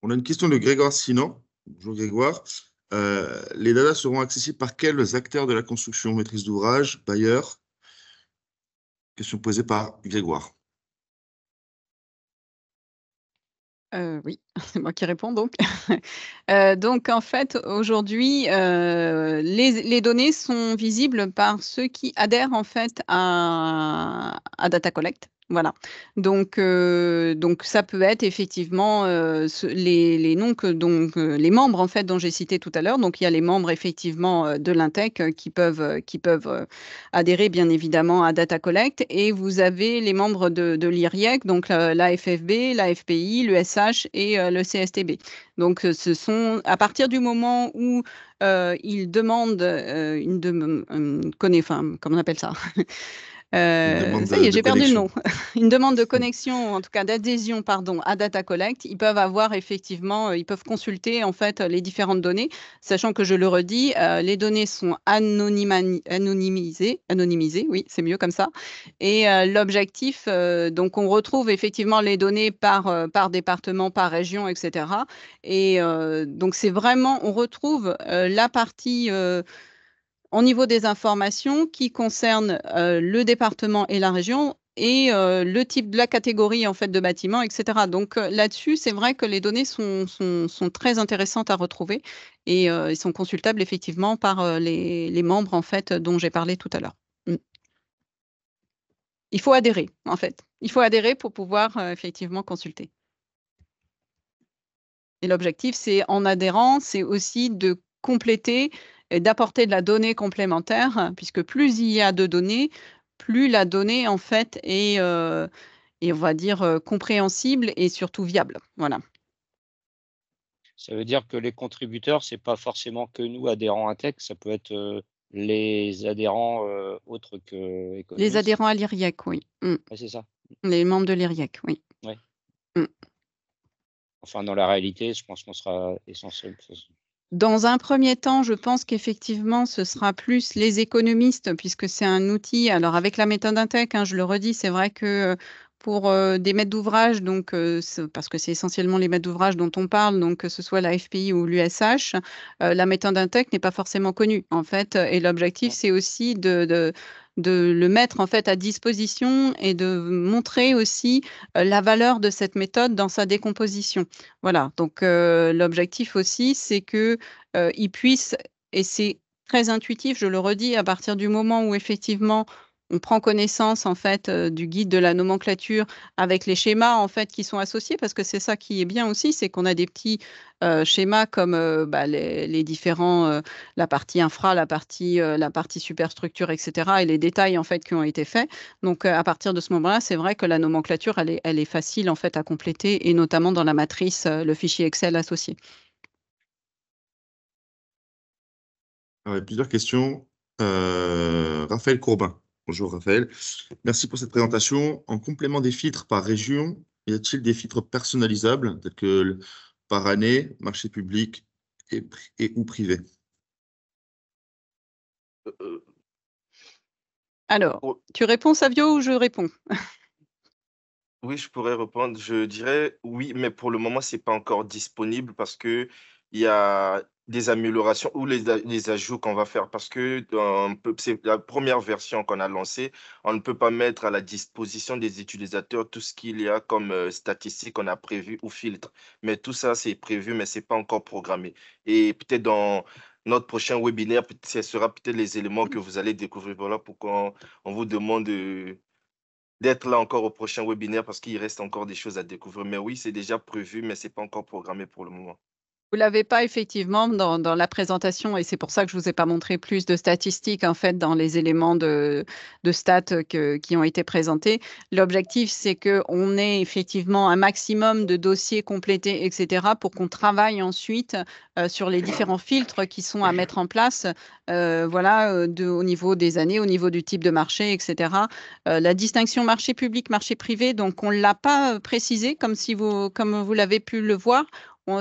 On a une question de Grégoire Sinan. Bonjour Grégoire. Les data seront accessibles par quels acteurs de la construction? Maîtrise d'ouvrage, bailleur? Question posée par Grégoire. Oui. c'est moi qui réponds donc. Donc en fait, aujourd'hui, les données sont visibles par ceux qui adhèrent en fait à Data Collect. Voilà. Donc ça peut être effectivement les noms les membres en fait dont j'ai cité tout à l'heure. Donc il y a les membres effectivement de l'Intech qui peuvent adhérer bien évidemment à Data Collect, et vous avez les membres de l'IRIEC, donc la FFB, la FPI, le SH et le CSTB. Donc ce sont à partir du moment où ils demandent comment on appelle ça? Une demande Ça y est, de j'ai perdu le connexion. nom. Une demande de connexion, en tout cas d'adhésion, pardon, à Data Collect. Ils peuvent avoir effectivement, ils peuvent consulter en fait les différentes données, sachant que je le redis, les données sont anonymisées, oui, c'est mieux comme ça. Et l'objectif, donc on retrouve effectivement les données par département, par région, etc. Et donc c'est vraiment, on retrouve la partie au niveau des informations qui concernent le département et la région et le type de la catégorie en fait de bâtiment, etc. Donc là-dessus, c'est vrai que les données sont très intéressantes à retrouver, et ils sont consultables effectivement par les membres en fait dont j'ai parlé tout à l'heure. Il faut adhérer en fait. Il faut adhérer pour pouvoir effectivement consulter. Et l'objectif, c'est en adhérant, c'est aussi de compléter et d'apporter de la donnée complémentaire, puisque plus il y a de données, plus la donnée en fait est, on va dire, compréhensible et surtout viable. Voilà. Ça veut dire que les contributeurs, c'est pas forcément que nous, adhérents Intech, ça peut être les adhérents autres que Les économistes. adhérents à l'IRIEC, oui. Ouais, c'est ça. Les membres de l'IRIEC, oui. Ouais. Enfin, dans la réalité, je pense qu'on sera essentiel. Dans un premier temps, je pense qu'effectivement, ce sera plus les économistes, puisque c'est un outil. Alors, avec la méthode Intech, je le redis, c'est vrai que pour des maîtres d'ouvrage, donc parce que c'est essentiellement les maîtres d'ouvrage dont on parle, donc que ce soit la FPI ou l'USH, la méthode Intech n'est pas forcément connue, en fait. Et l'objectif, c'est aussi de le mettre en fait à disposition et de montrer aussi la valeur de cette méthode dans sa décomposition. Voilà, donc l'objectif aussi, c'est que ils puissent, et c'est très intuitif, je le redis, à partir du moment où effectivement on prend connaissance en fait du guide de la nomenclature avec les schémas en fait qui sont associés, parce que c'est ça qui est bien aussi, c'est qu'on a des petits schémas comme les différents, la partie infra, la partie superstructure, etc. et les détails en fait qui ont été faits. Donc à partir de ce moment-là, c'est vrai que la nomenclature, elle est facile en fait à compléter, et notamment dans la matrice, le fichier Excel associé. Alors, plusieurs questions. Raphaël Courbin. Bonjour Raphaël. Merci pour cette présentation. En complément des filtres par région, y a-t-il des filtres personnalisables, tels que par année, marché public et ou privé? Alors, Oh, tu réponds Savio ou je réponds? oui, je pourrais répondre. Je dirais oui, mais pour le moment, c'est pas encore disponible parce que il y a des améliorations ou les ajouts qu'on va faire parce que c'est la première version qu'on a lancée. On ne peut pas mettre à la disposition des utilisateurs tout ce qu'il y a comme statistiques qu'on a prévu ou filtres. Mais tout ça, c'est prévu, mais c'est pas encore programmé. Et peut-être dans notre prochain webinaire, ce sera peut-être les éléments que vous allez découvrir. Voilà pourquoi on vous demande d'être là encore au prochain webinaire parce qu'il reste encore des choses à découvrir. Mais oui, c'est déjà prévu, mais c'est pas encore programmé pour le moment. Vous l'avez pas effectivement dans la présentation, et c'est pour ça que je vous ai pas montré plus de statistiques en fait dans les éléments de stats qui ont été présentés. L'objectif, c'est qu'on ait effectivement un maximum de dossiers complétés, etc., pour qu'on travaille ensuite sur les différents filtres qui sont à mettre en place, voilà, au niveau des années, au niveau du type de marché, etc. La distinction marché public, marché privé, donc on l'a pas précisé comme vous l'avez pu le voir.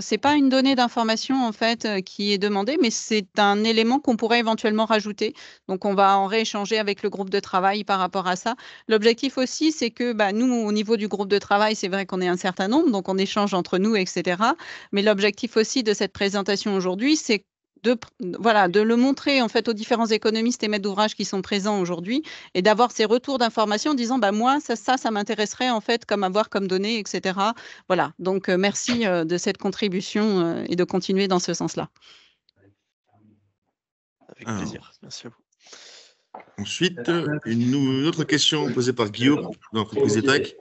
C'est pas une donnée d'information en fait qui est demandée, mais c'est un élément qu'on pourrait éventuellement rajouter. Donc on va en rééchanger avec le groupe de travail par rapport à ça. L'objectif aussi, c'est que nous, au niveau du groupe de travail, c'est vrai qu'on est un certain nombre, donc on échange entre nous, etc. Mais l'objectif aussi de cette présentation aujourd'hui, c'est voilà, de le montrer en fait aux différents économistes et maîtres d'ouvrage qui sont présents aujourd'hui et d'avoir ces retours d'informations en disant bah moi ça m'intéresserait en fait comme avoir comme données, etc. Voilà, donc merci de cette contribution et de continuer dans ce sens-là. Avec plaisir, merci à vous. Ensuite, une autre question posée par Guillaume de l'entreprise ETAC.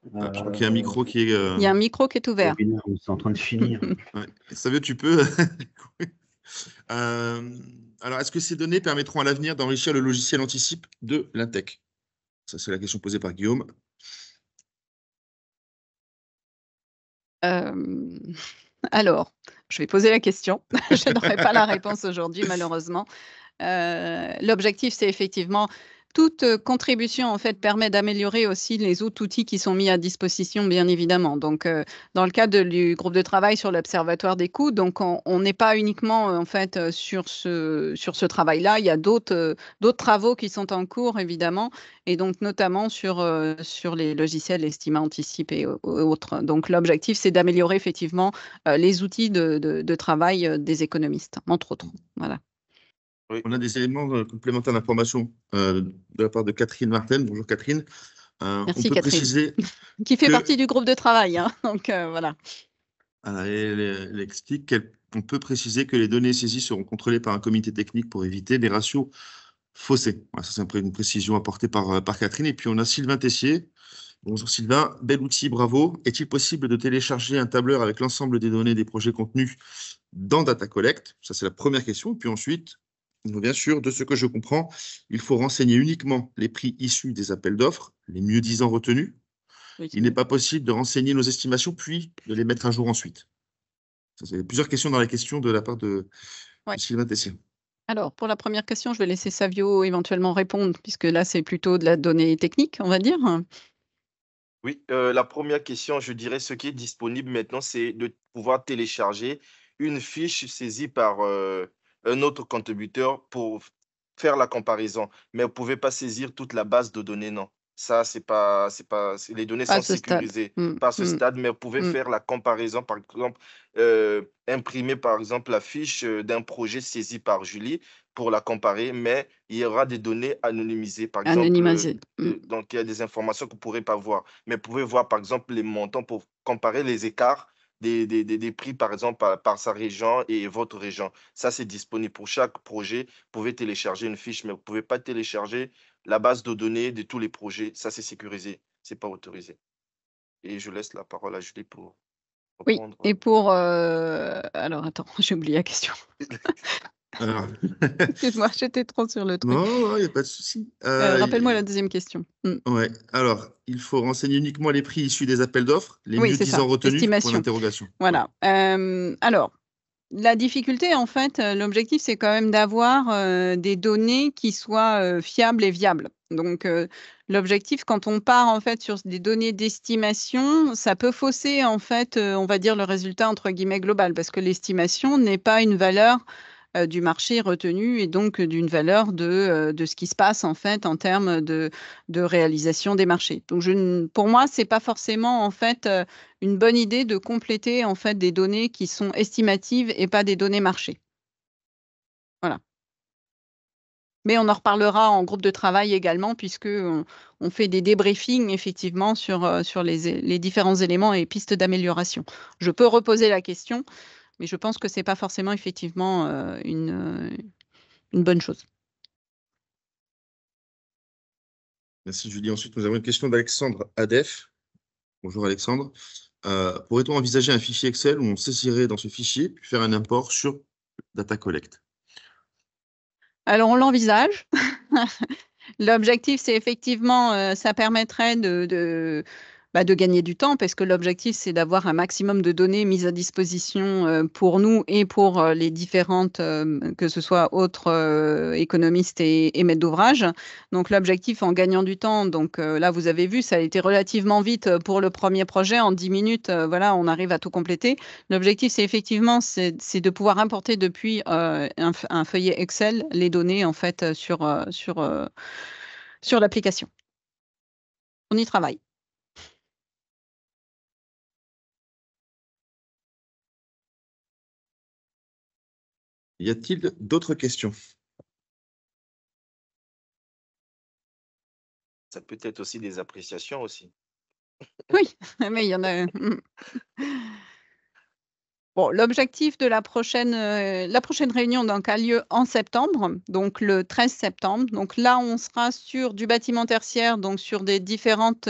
Je crois qu'il y a un micro qui est... Il y a un micro qui est ouvert. C'est en train de finir. Ouais. Savio, tu peux. Alors, est-ce que ces données permettront à l'avenir d'enrichir le logiciel Anticipe de l'Intech? Ça, c'est la question posée par Guillaume. Alors, je vais poser la question. Je n'aurai pas la réponse aujourd'hui, malheureusement. L'objectif, c'est effectivement toute contribution en fait permet d'améliorer aussi les autres outils qui sont mis à disposition, bien évidemment. Donc, dans le cadre du groupe de travail sur l'observatoire des coûts, donc on n'est pas uniquement en fait sur ce travail-là. Il y a d'autres travaux qui sont en cours, évidemment, et donc notamment sur les logiciels estimat anticipe et autres. Donc, l'objectif, c'est d'améliorer effectivement les outils de travail des économistes, entre autres. Voilà. Oui. On a des éléments complémentaires d'information de la part de Catherine Martin. Bonjour Catherine. Merci on peut Catherine. préciser qui fait que- partie du groupe de travail. Hein, donc voilà. Elle explique qu'on peut préciser que les données saisies seront contrôlées par un comité technique pour éviter les ratios faussés. Voilà, ça, c'est une précision apportée par Catherine. Et puis, on a Sylvain Tessier. Bonjour Sylvain, bel outil, bravo. Est-il possible de télécharger un tableur avec l'ensemble des données des projets contenus dans Data Collect? Ça, c'est la première question. Puis ensuite, bien sûr, de ce que je comprends, il faut renseigner uniquement les prix issus des appels d'offres, les mieux-disants retenus. Oui, Il n'est pas possible de renseigner nos estimations, puis de les mettre à jour ensuite. Ça, c'est plusieurs questions dans la question de la part de Sylvain Tessier. Alors, pour la première question, je vais laisser Savio éventuellement répondre, puisque là, c'est plutôt de la donnée technique, on va dire. Oui, la première question, je dirais, ce qui est disponible maintenant, c'est de pouvoir télécharger une fiche saisie par un autre contributeur pour faire la comparaison. Mais vous ne pouvez pas saisir toute la base de données, non. Ça, les données Pas à sont ce stade. sécurisées par ce stade, mais vous pouvez faire la comparaison, par exemple, imprimer, par exemple, la fiche d'un projet saisi par Julie pour la comparer, mais il y aura des données anonymisées, par exemple. Anonymisé. Donc, il y a des informations que vous ne pourrez pas voir. Mais vous pouvez voir, par exemple, les montants pour comparer les écarts des prix, par exemple, par sa région et votre région. Ça, c'est disponible pour chaque projet. Vous pouvez télécharger une fiche, mais vous ne pouvez pas télécharger la base de données de tous les projets. Ça, c'est sécurisé. Ce n'est pas autorisé. Et je laisse la parole à Julie pour Oui, répondre. et pour... Alors, attends, j'ai oublié la question. Alors... Excuse-moi, j'étais trop sur le truc. Non, il n'y a pas de souci. Rappelle-moi la deuxième question. Ouais. Alors, il faut renseigner uniquement les prix issus des appels d'offres, les Oui, c'est ça, mieux-disants retenus, point estimation. d'interrogation. Voilà. Alors, la difficulté, en fait, l'objectif, c'est quand même d'avoir des données qui soient fiables et viables. Donc, l'objectif, quand on part en fait sur des données d'estimation, ça peut fausser en fait, on va dire le résultat entre guillemets global, parce que l'estimation n'est pas une valeur du marché retenu et donc d'une valeur de ce qui se passe en fait en termes de réalisation des marchés. Donc, pour moi, c'est pas forcément en fait une bonne idée de compléter en fait des données qui sont estimatives et pas des données marché. Voilà. Mais on en reparlera en groupe de travail également, puisque on fait des débriefings effectivement sur les différents éléments et pistes d'amélioration. Je peux reposer la question, mais je pense que c'est pas forcément effectivement une bonne chose. Merci Julie. Ensuite, nous avons une question d'Alexandre Adef. Bonjour Alexandre. Pourrait-on envisager un fichier Excel où on saisirait dans ce fichier puis faire un import sur Data Collect? Alors, on l'envisage. L'objectif, c'est effectivement, ça permettrait de gagner du temps, parce que l'objectif, c'est d'avoir un maximum de données mises à disposition pour nous et pour les différentes, que ce soit autres économistes et maîtres d'ouvrage. Donc, l'objectif, en gagnant du temps, donc là, vous avez vu, ça a été relativement vite pour le premier projet. En 10 minutes, voilà, on arrive à tout compléter. L'objectif, c'est effectivement, c'est de pouvoir importer depuis un feuillet Excel les données en fait sur l'application. On y travaille. Y a-t-il d'autres questions? Ça peut être aussi des appréciations aussi. Oui, mais il y en a. Bon, l'objectif de la prochaine réunion donc a lieu en septembre, donc le 13 septembre. Donc là, on sera sur du bâtiment tertiaire, donc sur des différentes,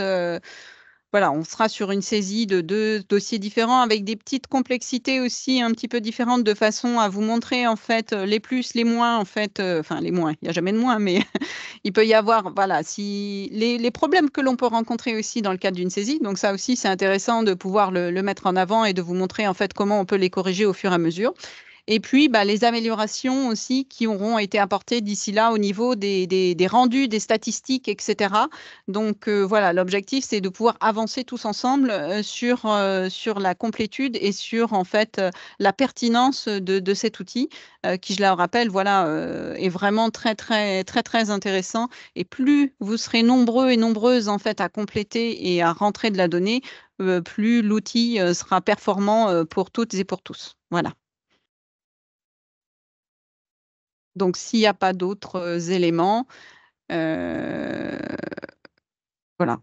voilà, on sera sur une saisie de 2 dossiers différents avec des petites complexités aussi un petit peu différentes de façon à vous montrer en fait, les plus, les moins en fait, enfin les moins, il y a jamais de moins, mais il peut y avoir, voilà, si les problèmes que l'on peut rencontrer aussi dans le cadre d'une saisie. Donc ça aussi, c'est intéressant de pouvoir le mettre en avant et de vous montrer en fait comment on peut les corriger au fur et à mesure. Et puis, les améliorations aussi qui auront été apportées d'ici là au niveau des rendus, des statistiques, etc. Donc voilà, l'objectif, c'est de pouvoir avancer tous ensemble sur la complétude et sur en fait la pertinence de cet outil qui, je le rappelle, voilà, est vraiment très très très très intéressant. Et plus vous serez nombreux et nombreuses en fait à compléter et à rentrer de la donnée, plus l'outil sera performant pour toutes et pour tous. Voilà. Donc s'il y a pas d'autres éléments, voilà,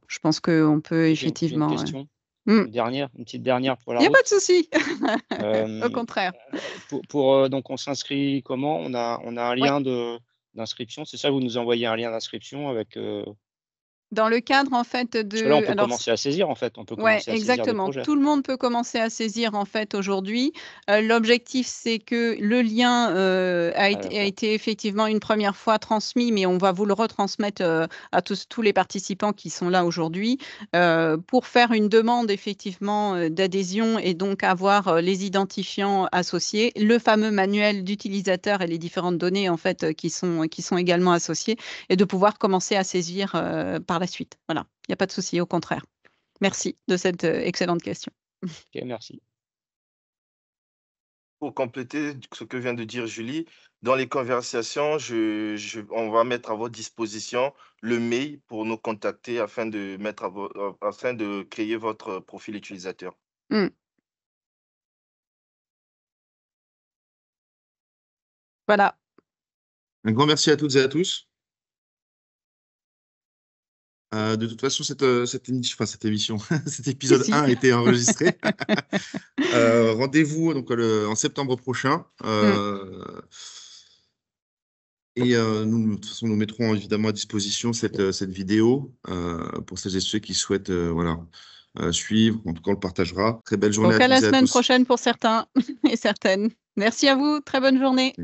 je pense qu'on peut J'ai une effectivement, question, mmh. une petite dernière pour la Il y a pas de route. souci. Au Hem, contraire. donc on s'inscrit comment? On a un Ouais. lien d'inscription, c'est ça? Vous nous envoyez un lien d'inscription avec, Dans le cadre en fait parce que là, on de peut alors commencer à saisir, en fait, on peut ouais, commencer à saisir des exactement. projets. Tout le monde peut commencer à saisir en fait aujourd'hui. L'objectif, c'est que le lien, a Ah été d'accord. effectivement une première fois transmis, mais on va vous le retransmettre, à tous les participants qui sont là aujourd'hui, pour faire une demande effectivement, d'adhésion et donc avoir, les identifiants associés, le fameux manuel d'utilisateur et les différentes données en fait, qui sont également associées et de pouvoir commencer à saisir, par la suite. Voilà, il y a pas de souci, au contraire. Merci de cette, excellente question. OK, merci. Pour compléter ce que vient de dire Julie, dans les conversations, on va mettre à votre disposition le mail pour nous contacter afin de afin de créer votre profil utilisateur. Mmh. Voilà. Un grand merci à toutes et à tous. De toute façon, cette émission, cet épisode Si, si. 1 a été enregistré. Rendez-vous donc en septembre prochain. Et nous, de toute façon, nous mettrons évidemment à disposition cette vidéo pour celles et ceux qui souhaitent suivre. En tout cas, on le partagera. Très belle journée Donc à à la toutes et à semaine tous. prochaine pour certains et certaines. Merci à vous, très bonne journée.